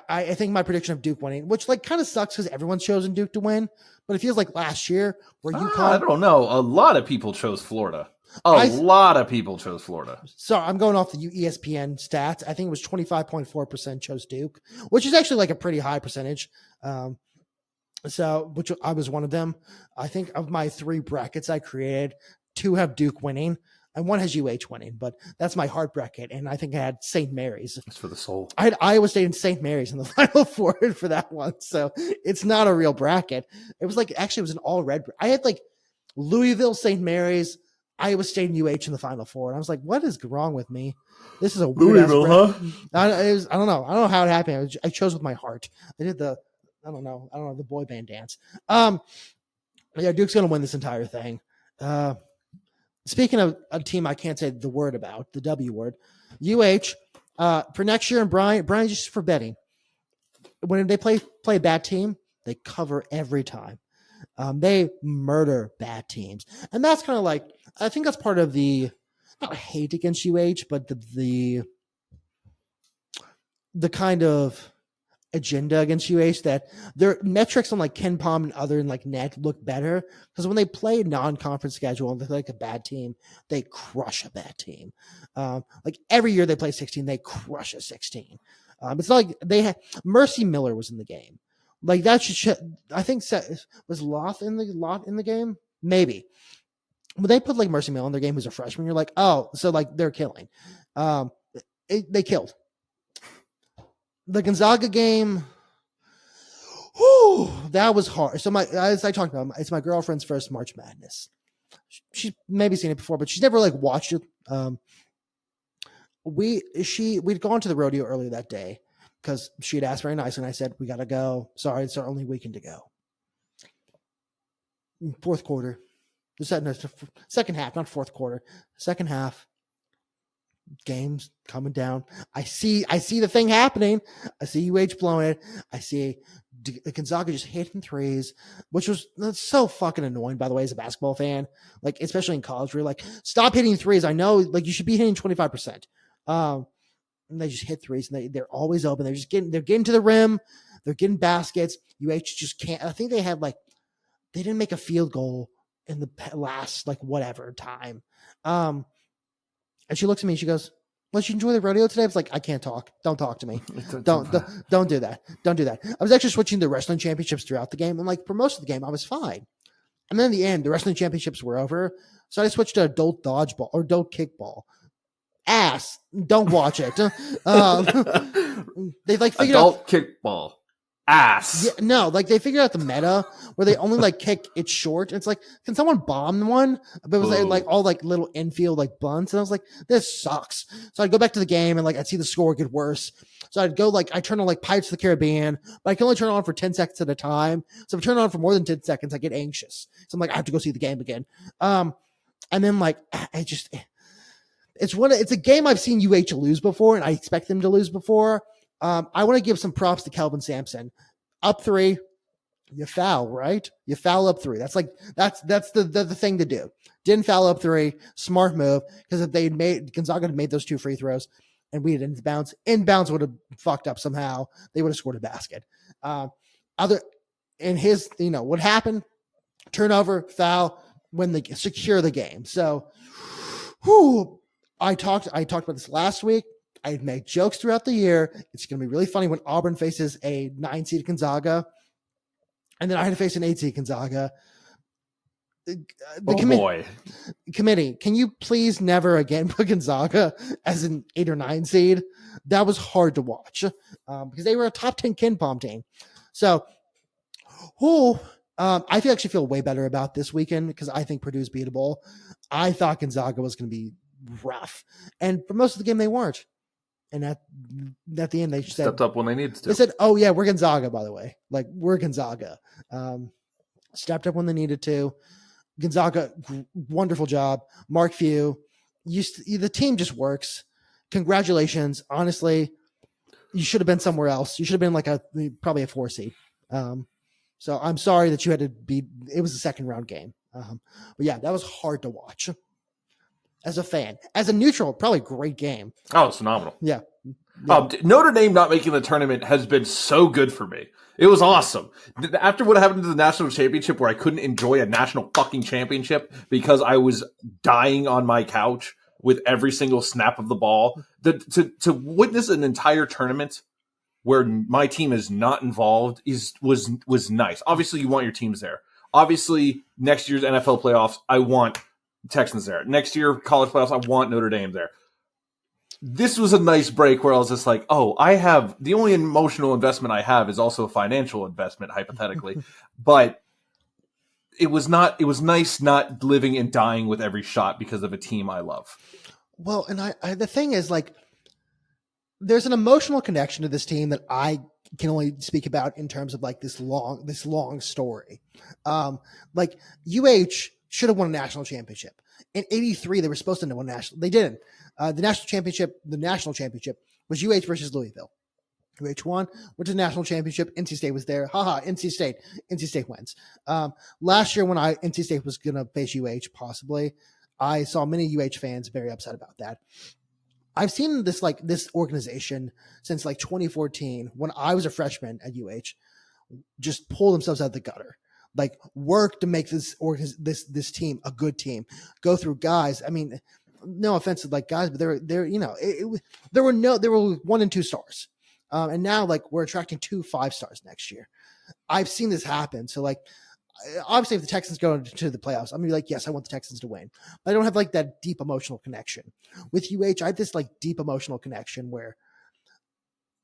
I think my prediction of Duke winning, which kind of sucks because everyone's chosen Duke to win, but it feels like last year where UConn. I don't know. A lot of people chose Florida. A lot of people chose Florida. So I'm going off the ESPN stats. I think it was 25.4% chose Duke, which is actually a pretty high percentage. Which I was one of them. I think of my 3 brackets I created, 2 have Duke winning and 1 has UH winning, but that's my hard bracket. And I think I had St. Mary's. It's for the soul. I had Iowa State and St. Mary's in the Final Four for that one. So it's not a real bracket. It was it was an all red. I had Louisville, St. Mary's, Iowa State, and UH in the Final Four. And I was like, what is wrong with me? This is a weird Louisville, huh? I don't know. I don't know how it happened. I chose with my heart. I did the boy band dance. Yeah, Duke's going to win this entire thing. Speaking of a team I can't say the word about, the W word, UH, for next year, and Brian just for betting. When they play a bad team, they cover every time. They murder bad teams. And that's kind of I think that's part of the, not hate against UH, but the kind of agenda against UH that their metrics on Ken Palm and other net look better because when they play a non-conference schedule and they're a bad team, they crush a bad team. Every year they play 16, they crush a 16. It's not they had Mercy Miller was in the game. That should I think was Loth in the game? Maybe. When they put Mercy Miller in their game who's a freshman, you're like, oh, so they're killing. They killed. The Gonzaga game, that was hard. So as I talked about, it's my girlfriend's first March Madness. She's maybe seen it before, but she's never watched it. We'd gone to the rodeo earlier that day because she had asked very nice, and I said, we got to go. Sorry, it's our only weekend to go. Fourth quarter. Second half, not fourth quarter. Second half. Games coming down. I see the thing happening. I see UH blowing it. I see Gonzaga just hitting threes, which was that's so fucking annoying, by the way, as a basketball fan. Especially in college, where you're stop hitting threes. I know, you should be hitting 25%. And they just hit threes, and they're always open. They're getting to the rim. They're getting baskets. UH just can't. I think they had they didn't make a field goal in the last whatever time. And she looks at me and she goes, well, did you enjoy the rodeo today? I was like, I can't talk. Don't talk to me. Don't do that. Don't do that. I was actually switching the wrestling championships throughout the game. And for most of the game, I was fine. And then in the end, the wrestling championships were over. So I switched to adult dodgeball or adult kickball. Ass. Don't watch it. They figured adult kickball. ass. Yeah, no, like they figured out the meta where they only like kick it short. It's like, can someone bomb one? But it was like all like little infield like bunts, and I was like, this sucks. So I'd go back to the game and like I'd see the score get worse. So I'd go like I turn on like Pirates of the Caribbean, but I can only turn it on for 10 seconds at a time. So if I turn it on for more than 10 seconds, I get anxious. So I'm like, I have to go see the game again. And then like it's a game I've seen UH lose before, and I expect them to lose before. I want to give some props to Kelvin Sampson. Up 3, you foul, right? You foul up 3. That's the thing to do. Didn't foul up 3. Smart move, because if Gonzaga had made those 2 free throws and we had inbounds would have fucked up somehow. They would have scored a basket. What happened? Turnover, foul, secure the game. So, I talked about this last week. I'd make jokes throughout the year. It's going to be really funny when Auburn faces a 9-seed Gonzaga, and then I had to face an 8-seed Gonzaga. Committee, can you please never again put Gonzaga as an 8 or 9 seed? That was hard to watch because they were a top 10 KenPom team. So, I actually feel way better about this weekend because I think Purdue's beatable. I thought Gonzaga was going to be rough, and for most of the game they weren't. And at the end, they stepped up when they needed to. They said, "Oh yeah, we're Gonzaga, by the way. Like we're Gonzaga." Stepped up when they needed to. Gonzaga, wonderful job. Mark Few, the team just works. Congratulations. Honestly, you should have been somewhere else. You should have been like probably a 4 seed. So I'm sorry that you had to be. It was a second round game. But yeah, that was hard to watch. As a fan, as a neutral, probably a great game. Oh, it's phenomenal. Yeah. Notre Dame not making the tournament has been so good for me. It was awesome. After what happened to the national championship, where I couldn't enjoy a national fucking championship because I was dying on my couch with every single snap of the ball, to witness an entire tournament where my team is not involved was nice. Obviously, you want your teams there. Obviously, next year's NFL playoffs, I want Texans there. Next year, college playoffs, I want Notre Dame there. This was a nice break where I was just like, oh, I have the only emotional investment I have is also a financial investment, hypothetically. But it was nice not living and dying with every shot because of a team I love. Well, and I the thing is, like, there's an emotional connection to this team that I can only speak about in terms of like this long story. Like UH should have won a national championship. In '83, they were supposed to win national. They didn't. The national championship was UH versus Louisville. UH won, went to the national championship. NC State was there. NC State wins. Last year when NC State was going to face UH, possibly, I saw many UH fans very upset about that. I've seen this organization since like 2014 when I was a freshman at UH just pull themselves out of the gutter. Like work to make this team a good team. Go through guys. I mean, no offense to like guys, but there were 1 and 2 stars, and now like we're attracting 2 5 stars next year. I've seen this happen. So like, obviously, if the Texans go into the playoffs, I'm gonna be like, yes, I want the Texans to win. But I don't have like that deep emotional connection with UH. I have this like deep emotional connection where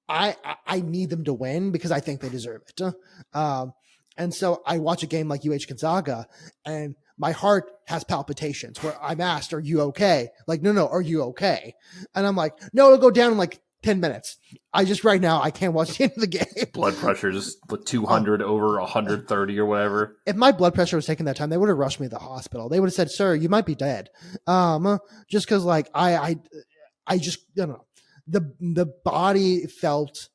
I need them to win because I think they deserve it. And so I watch a game like UH Gonzaga, and my heart has palpitations where I'm asked, are you okay? Like, no, are you okay? And I'm like, no, it'll go down in like 10 minutes. Right now, I can't watch the end of the game. Blood pressure is 200 over 130 or whatever. If my blood pressure was taken that time, they would have rushed me to the hospital. They would have said, sir, you might be dead. Just because like, I just, I don't know. The body felt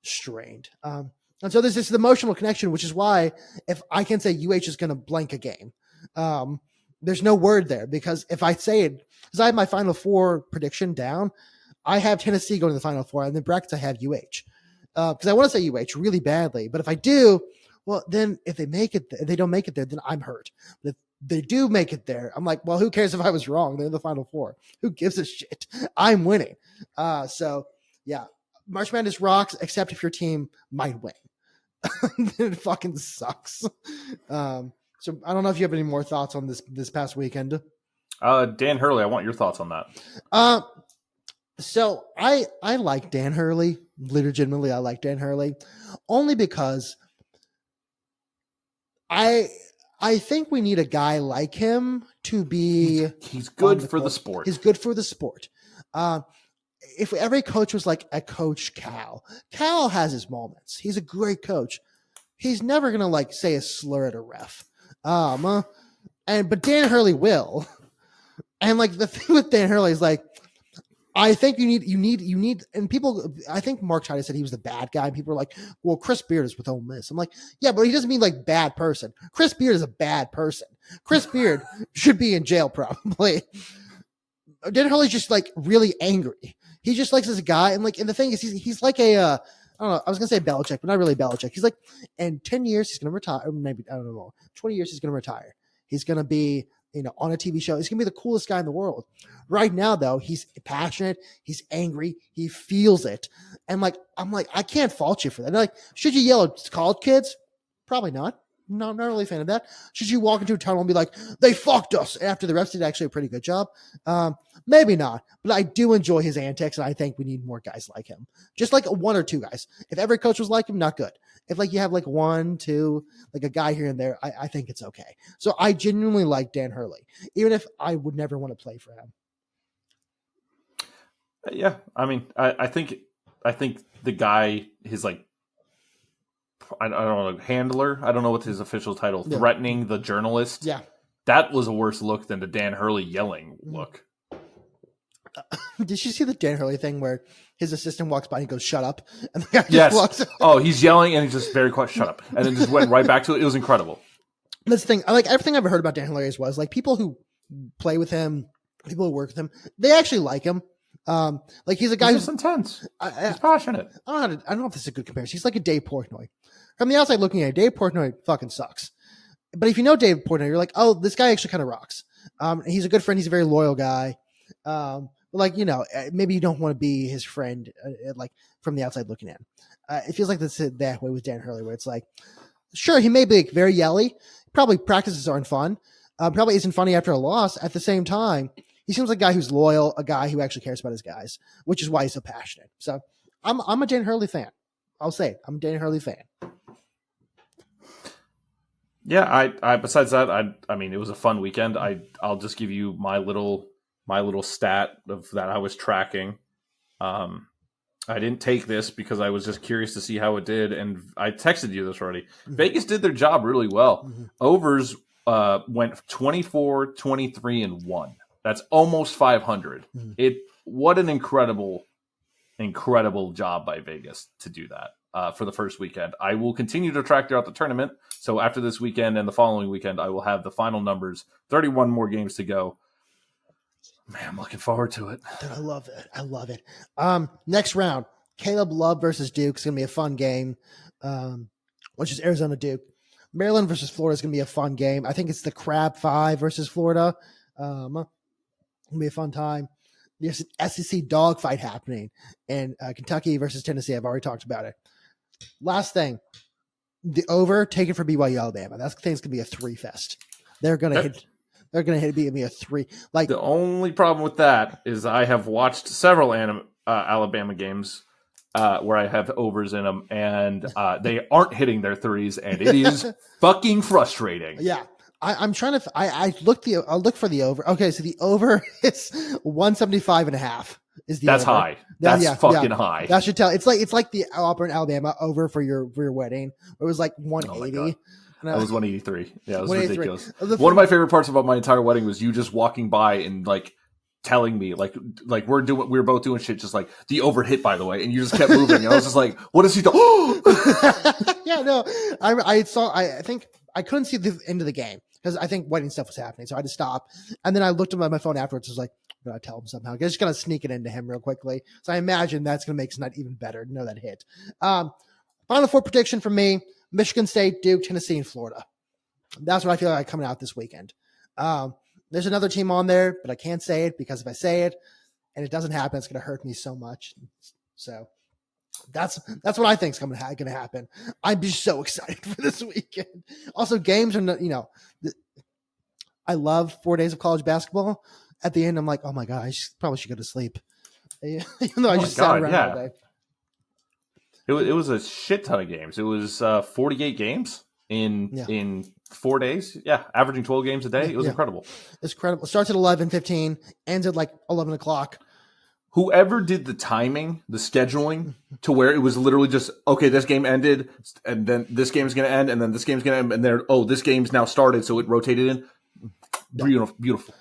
strained. And so there's this emotional connection, which is why if I can say UH is going to blank a game, there's no word there, because if I say it, because I have my Final Four prediction down, I have Tennessee going to the Final Four, and in the brackets I have UH. Because I want to say UH really badly, but if I do, well, then if they don't make it there, then I'm hurt. But if they do make it there, I'm like, well, who cares if I was wrong? They're in the Final Four. Who gives a shit? I'm winning. So yeah, March Madness rocks, except if your team might win. It fucking sucks. So I don't know if you have any more thoughts on this past weekend. Dan Hurley, I want your thoughts on that. So I like Dan Hurley. legitimately I like Dan Hurley, only because I think we need a guy like him to be. He's good for the court. sport. He's good for the sport. If every coach was like a Coach Cal has his moments. He's a great coach. He's never gonna like say a slur at a ref. But Dan Hurley will. And like the thing with Dan Hurley is like, I think you need, and people, I think Mark Chida said he was the bad guy. And people are like, well, Chris Beard is with Ole Miss. I'm like, yeah, but he doesn't mean like bad person. Chris Beard is a bad person. Chris Beard should be in jail probably. Dan Hurley's just like really angry. He just likes this guy. And the thing is, he's like a, I don't know, I was going to say Belichick, but not really Belichick. He's like, in 10 years, he's going to retire. Or maybe, I don't know, 20 years, he's going to retire. He's going to be, on a TV show. He's going to be the coolest guy in the world. Right now, though, he's passionate. He's angry. He feels it. And I'm like, I can't fault you for that. They're like, should you yell at college kids? Probably not. Not really a fan of that. Should you walk into a tunnel and be like, they fucked us after the refs did actually a pretty good job? Maybe not. But I do enjoy his antics, and I think we need more guys like him. Just like one or two guys. If every coach was like him, not good. If you have one, two, a guy here and there, I think it's okay. So I genuinely like Dan Hurley, even if I would never want to play for him. Yeah, I mean, I think the guy, his I don't know, handler. I don't know what his official title. Yeah. Threatening the journalist. Yeah, that was a worse look than the Dan Hurley yelling look. Did you see the Dan Hurley thing where his assistant walks by and he goes, "Shut up," and the guy just walks up. Oh, he's yelling and he's just very quiet. "Shut up," and then just went right back to it. It was incredible. That's the thing. I like everything I've heard about Dan Hurley was people who play with him, people who work with him, they actually like him. He's a guy who's intense. He's passionate. I don't know if this is a good comparison. He's like a Dave Portnoy. From the outside looking at it, Dave Portnoy fucking sucks. But if you know Dave Portnoy, you're like, oh, this guy actually kind of rocks. He's a good friend. He's a very loyal guy. Maybe you don't want to be his friend, from the outside looking in. It feels like that way with Dan Hurley, where it's like, sure, he may be very yelly. Probably practices aren't fun. Probably isn't funny after a loss. At the same time, he seems like a guy who's loyal, a guy who actually cares about his guys, which is why he's so passionate. So I'm a Dan Hurley fan. I'll say it. I'm a Dan Hurley fan. Yeah, I besides that, I mean, it was a fun weekend. I'll just give you my little stat of that I was tracking. I didn't take this because I was just curious to see how it did, and I texted you this already. Mm-hmm. Vegas did their job really well. Mm-hmm. Overs went 24, 23, and 1. That's almost 500. Mm-hmm. What an incredible job by Vegas to do that. For the first weekend. I will continue to track throughout the tournament. So after this weekend and the following weekend, I will have the final numbers. 31 more games to go. Man, I'm looking forward to it. Dude, I love it. Next round, Caleb Love versus Duke is going to be a fun game, which is Arizona Duke. Maryland versus Florida is going to be a fun game. I think it's the Crab 5 versus Florida. It'll be a fun time. There's an SEC dogfight happening in Kentucky versus Tennessee. I've already talked about it. Last thing, the over taken for BYU Alabama. That thing's gonna be a 3 fest. They're gonna hit me a 3. The only problem with that is I have watched several Alabama games where I have overs in them, and they aren't hitting their 3s, and it is fucking frustrating. Yeah. I'm trying to. I'll look for the over. Okay, so the over is 175.5. That's over. High. That's fucking high. That should tell. It's like the Auburn Alabama over for your wedding. It was like 180. Oh, that was 183. Yeah, it was ridiculous. One of my favorite parts about my entire wedding was you just walking by and telling me we were both doing shit just the over hit, by the way, and you just kept moving, and I was just like, what is he doing? Yeah, no, I saw. I think I couldn't see the end of the game because I think wedding stuff was happening, so I had to stop. And then I looked at my phone afterwards. I was like, I'm gonna tell him somehow. I'm just gonna sneak it into him real quickly. So I imagine that's gonna make it not even better to know that hit. Final 4 prediction for me: Michigan State, Duke, Tennessee, and Florida. That's what I feel like coming out this weekend. There's another team on there, but I can't say it because if I say it and it doesn't happen, it's gonna hurt me so much. So that's what I think is going to happen. I'm just so excited for this weekend. Also, games are not, I love 4 days of college basketball. At the end, I'm like, oh my God, I probably should go to sleep. Even though I just sat around all day. It was a shit ton of games. It was 48 games in 4 days. Yeah, averaging 12 games a day. It was incredible. It's incredible. It starts at 11:15, ends at like 11 o'clock. Whoever did the timing, the scheduling, to where it was literally just, okay, this game ended, and then this game's going to end, and then this game's going to end, and then, this game's now started, so it rotated in. Beautiful.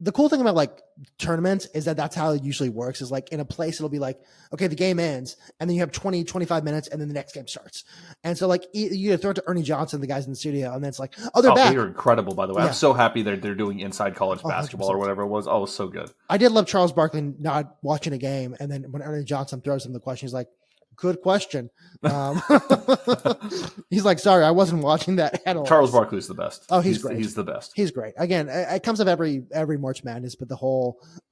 The cool thing about like tournaments is that that's how it usually works, is like in a place, it'll be like, okay, the game ends, and then you have 20, 25 minutes, and then the next game starts. And so like you throw it to Ernie Johnson, the guys in the studio, and then it's like, they're back. They are incredible, by the way. I'm so happy they're doing inside college basketball 100%. Or whatever it was. Oh, it was so good. I did love Charles Barkley not watching a game, and then when Ernie Johnson throws him the question, he's like, good question. He's like, sorry, I wasn't watching that at all. Charles Barkley's the best. Oh, he's great. He's the best. He's great. Again, it comes up every March Madness, but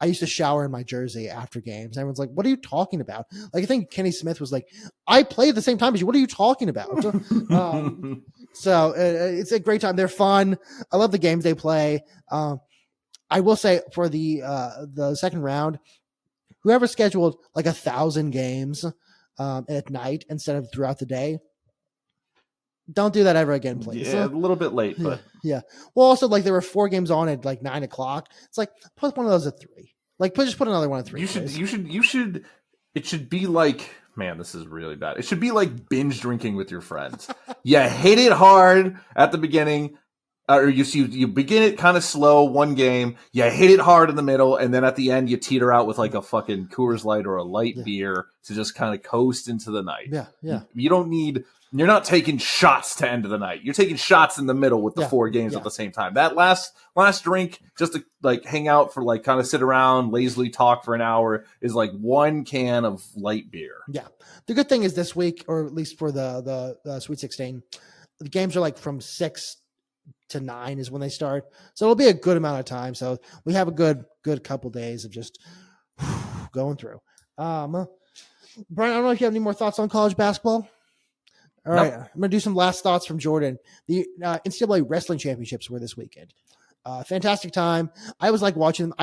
I used to shower in my jersey after games. Everyone's like, what are you talking about? Like, I think Kenny Smith was like, I play at the same time as you. What are you talking about? So it's a great time. They're fun. I love the games they play. I will say for the second round, whoever scheduled like 1,000 games at night instead of throughout the day, don't do that ever again, please. Yeah, a little bit late, but yeah. Well, also like there were 4 games on at like 9 o'clock. It's like put one of those at 3. Like just put another one at 3. You should. It should be like, man, this is really bad. It should be like binge drinking with your friends. You hit it hard at the beginning. Or you begin it kind of slow, one game, you hit it hard in the middle, and then at the end you teeter out with like a fucking Coors Light or a light beer to just kind of coast into the night. Yeah. You're not taking shots to end of the night. You're taking shots in the middle with the 4 games at the same time. That last drink, just to like hang out for like kind of sit around, lazily talk for an hour, is like 1 can of light beer. Yeah. The good thing is this week, or at least for the Sweet 16, the games are like from 6 to 9 is when they start. So it'll be a good amount of time. So we have a good couple days of just going through. Brian, I don't know if you have any more thoughts on college basketball. All right. I'm going to do some last thoughts from Jordan. The NCAA wrestling championships were this weekend. Fantastic time. I was like watching them.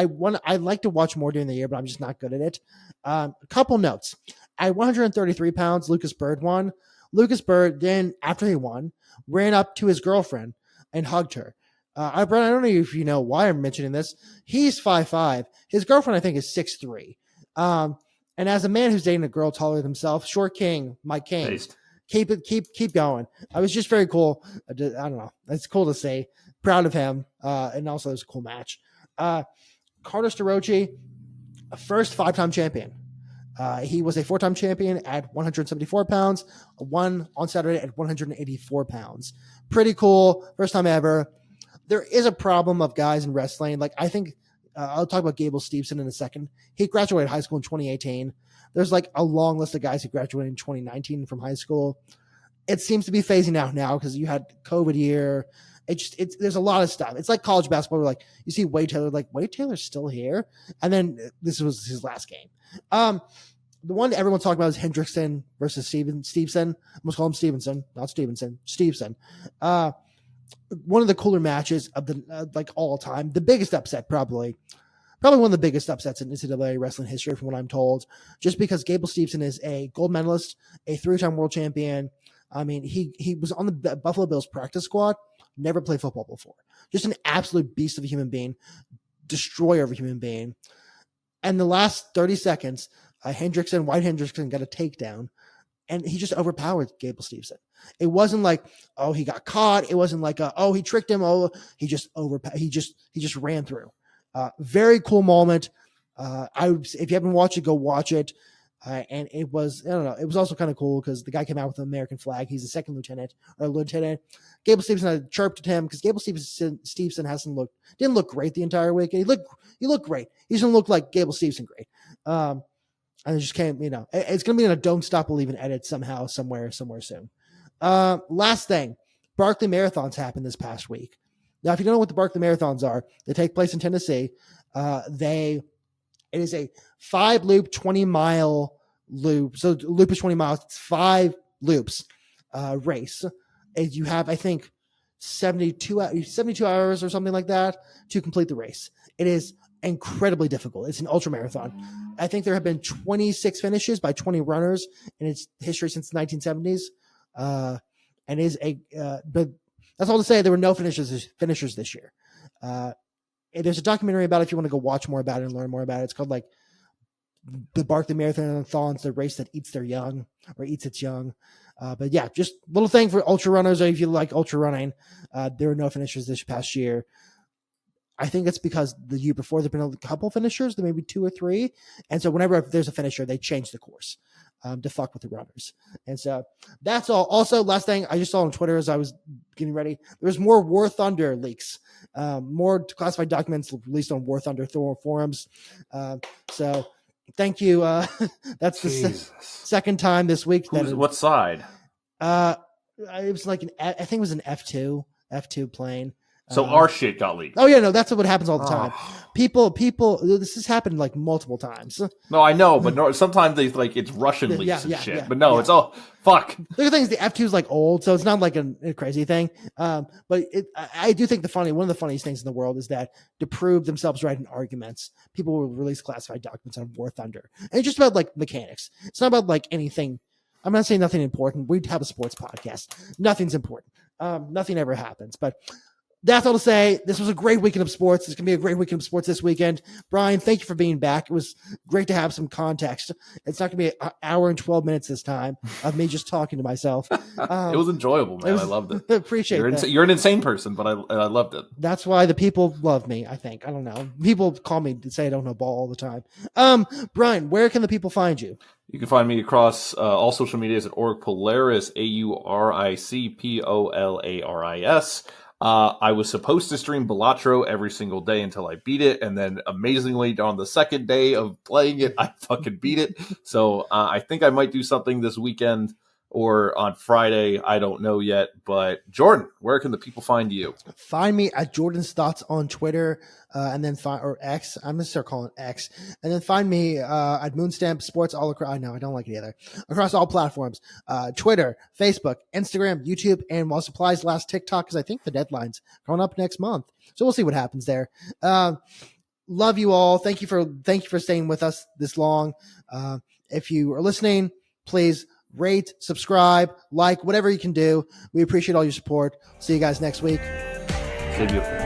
I like to watch more during the year, but I'm just not good at it. A couple notes. At 133 pounds, Lucas Bird won. Lucas Bird then, after he won, ran up to his girlfriend and hugged her. Brian, I don't know if you know why I'm mentioning this. He's 5'5". His girlfriend, I think, is 6'3". And as a man who's dating a girl taller than himself, short king, Mike King, Based. keep going. I was just very cool. I don't know. It's cool to say. Proud of him. And also it was a cool match. Carter Starocci, a first 5-time champion. He was a 4-time champion at 174 pounds, won on Saturday at 184 pounds. Pretty cool. First time ever. There is a problem of guys in wrestling. Like, I think I'll talk about Gable Steveson in a second. He graduated high school in 2018. There's like a long list of guys who graduated in 2019 from high school. It seems to be phasing out now because you had COVID year. There's a lot of stuff. It's like college basketball. Where like you see Wade Taylor, like Wade Taylor's still here. And then this was his last game. The one that everyone's talking about is Hendrickson versus Stevenson. I must call him Stevenson, not Stevenson. Stevenson. One of the cooler matches of the like all time. The biggest upset, probably one of the biggest upsets in NCAA wrestling history, from what I'm told. Just because Gable Stevenson is a gold medalist, a 3-time world champion. I mean, he was on the Buffalo Bills practice squad. Never played football before. Just an absolute beast of a human being, destroyer of a human being. And the last 30 seconds, White Hendrickson got a takedown, and he just overpowered Gable Stevenson. It wasn't like, oh, he got caught. It wasn't like, oh, he tricked him. Oh, he just ran through. Very cool moment. If you haven't watched it, go watch it. And it was, I don't know, it was also kind of cool because the guy came out with the American flag. He's a second lieutenant. Gable Stevenson had chirped at him because Gable Stevenson didn't look great the entire week. He looked great. He doesn't look like Gable Stevenson great. And it just came, it's going to be in a Don't Stop Believing edit somehow, somewhere soon. Last thing, Barkley Marathons happened this past week. Now, if you don't know what the Barkley Marathons are, they take place in Tennessee. It is a 5-loop, 20-mile loop. So the loop is 20 miles. It's 5 loops race. And you have, I think, 72 hours or something like that to complete the race. It is incredibly difficult. It's an ultra marathon. I think there have been 26 finishes by 20 runners in its history since the 1970s. And is but that's all to say there were no finishers this year. There's a documentary about it if you want to go watch more about it and learn more about it. It's called like the Barkley Marathon, the race that eats their young or eats its young. But yeah, just little thing for ultra runners, or if you like ultra running, there were no finishers this past year. I think it's because the year before there've been a couple finishers, there may be 2 or 3. And so whenever there's a finisher, they change the course to fuck with the runners. And so that's all. Also, last thing I just saw on Twitter as I was getting ready, there was more War Thunder leaks, more classified documents released on War Thunder forums. So thank you. That's the second time this week. What side? It was like I think it was an F2 plane. So our shit got leaked. Oh yeah, no, that's what happens all the time. People, this has happened like multiple times. No, I know, but no, sometimes they like it's Russian leaks and shit. Yeah, but no, it's all fuck. The thing is, the F2 is like old, so it's not like a crazy thing. But I do think one of the funniest things in the world is that to prove themselves right in arguments, people will release classified documents on War Thunder, and it's just about like mechanics. It's not about like anything. I'm not saying nothing important. We'd have a sports podcast. Nothing's important. Nothing ever happens, but. That's all to say. This was a great weekend of sports. It's going to be a great weekend of sports this weekend. Brian, thank you for being back. It was great to have some context. It's not going to be an hour and 12 minutes this time of me just talking to myself. It was enjoyable, man. I loved it. Appreciate that. You're an insane person, but I loved it. That's why the people love me, I think. I don't know. People call me to say I don't know ball all the time. Brian, where can the people find you? You can find me across all social medias at Auric Polaris, AuricPolaris. I was supposed to stream Balatro every single day until I beat it, and then amazingly on the second day of playing it, I fucking beat it. So I think I might do something this weekend or on Friday. I don't know yet. But Jordan, where can the people find you? Find me at Jordan's Thoughts on Twitter, and then or X. I'm gonna start calling it X, and then find me at Moonstamp Sports all across. I know I don't like it either. Across all platforms: Twitter, Facebook, Instagram, YouTube, and while supplies last, TikTok, because I think the deadline's coming up next month. So we'll see what happens there. Love you all. Thank you for staying with us this long. If you are listening, please rate, subscribe, like, whatever you can do. We appreciate all your support. See you guys next week. See you.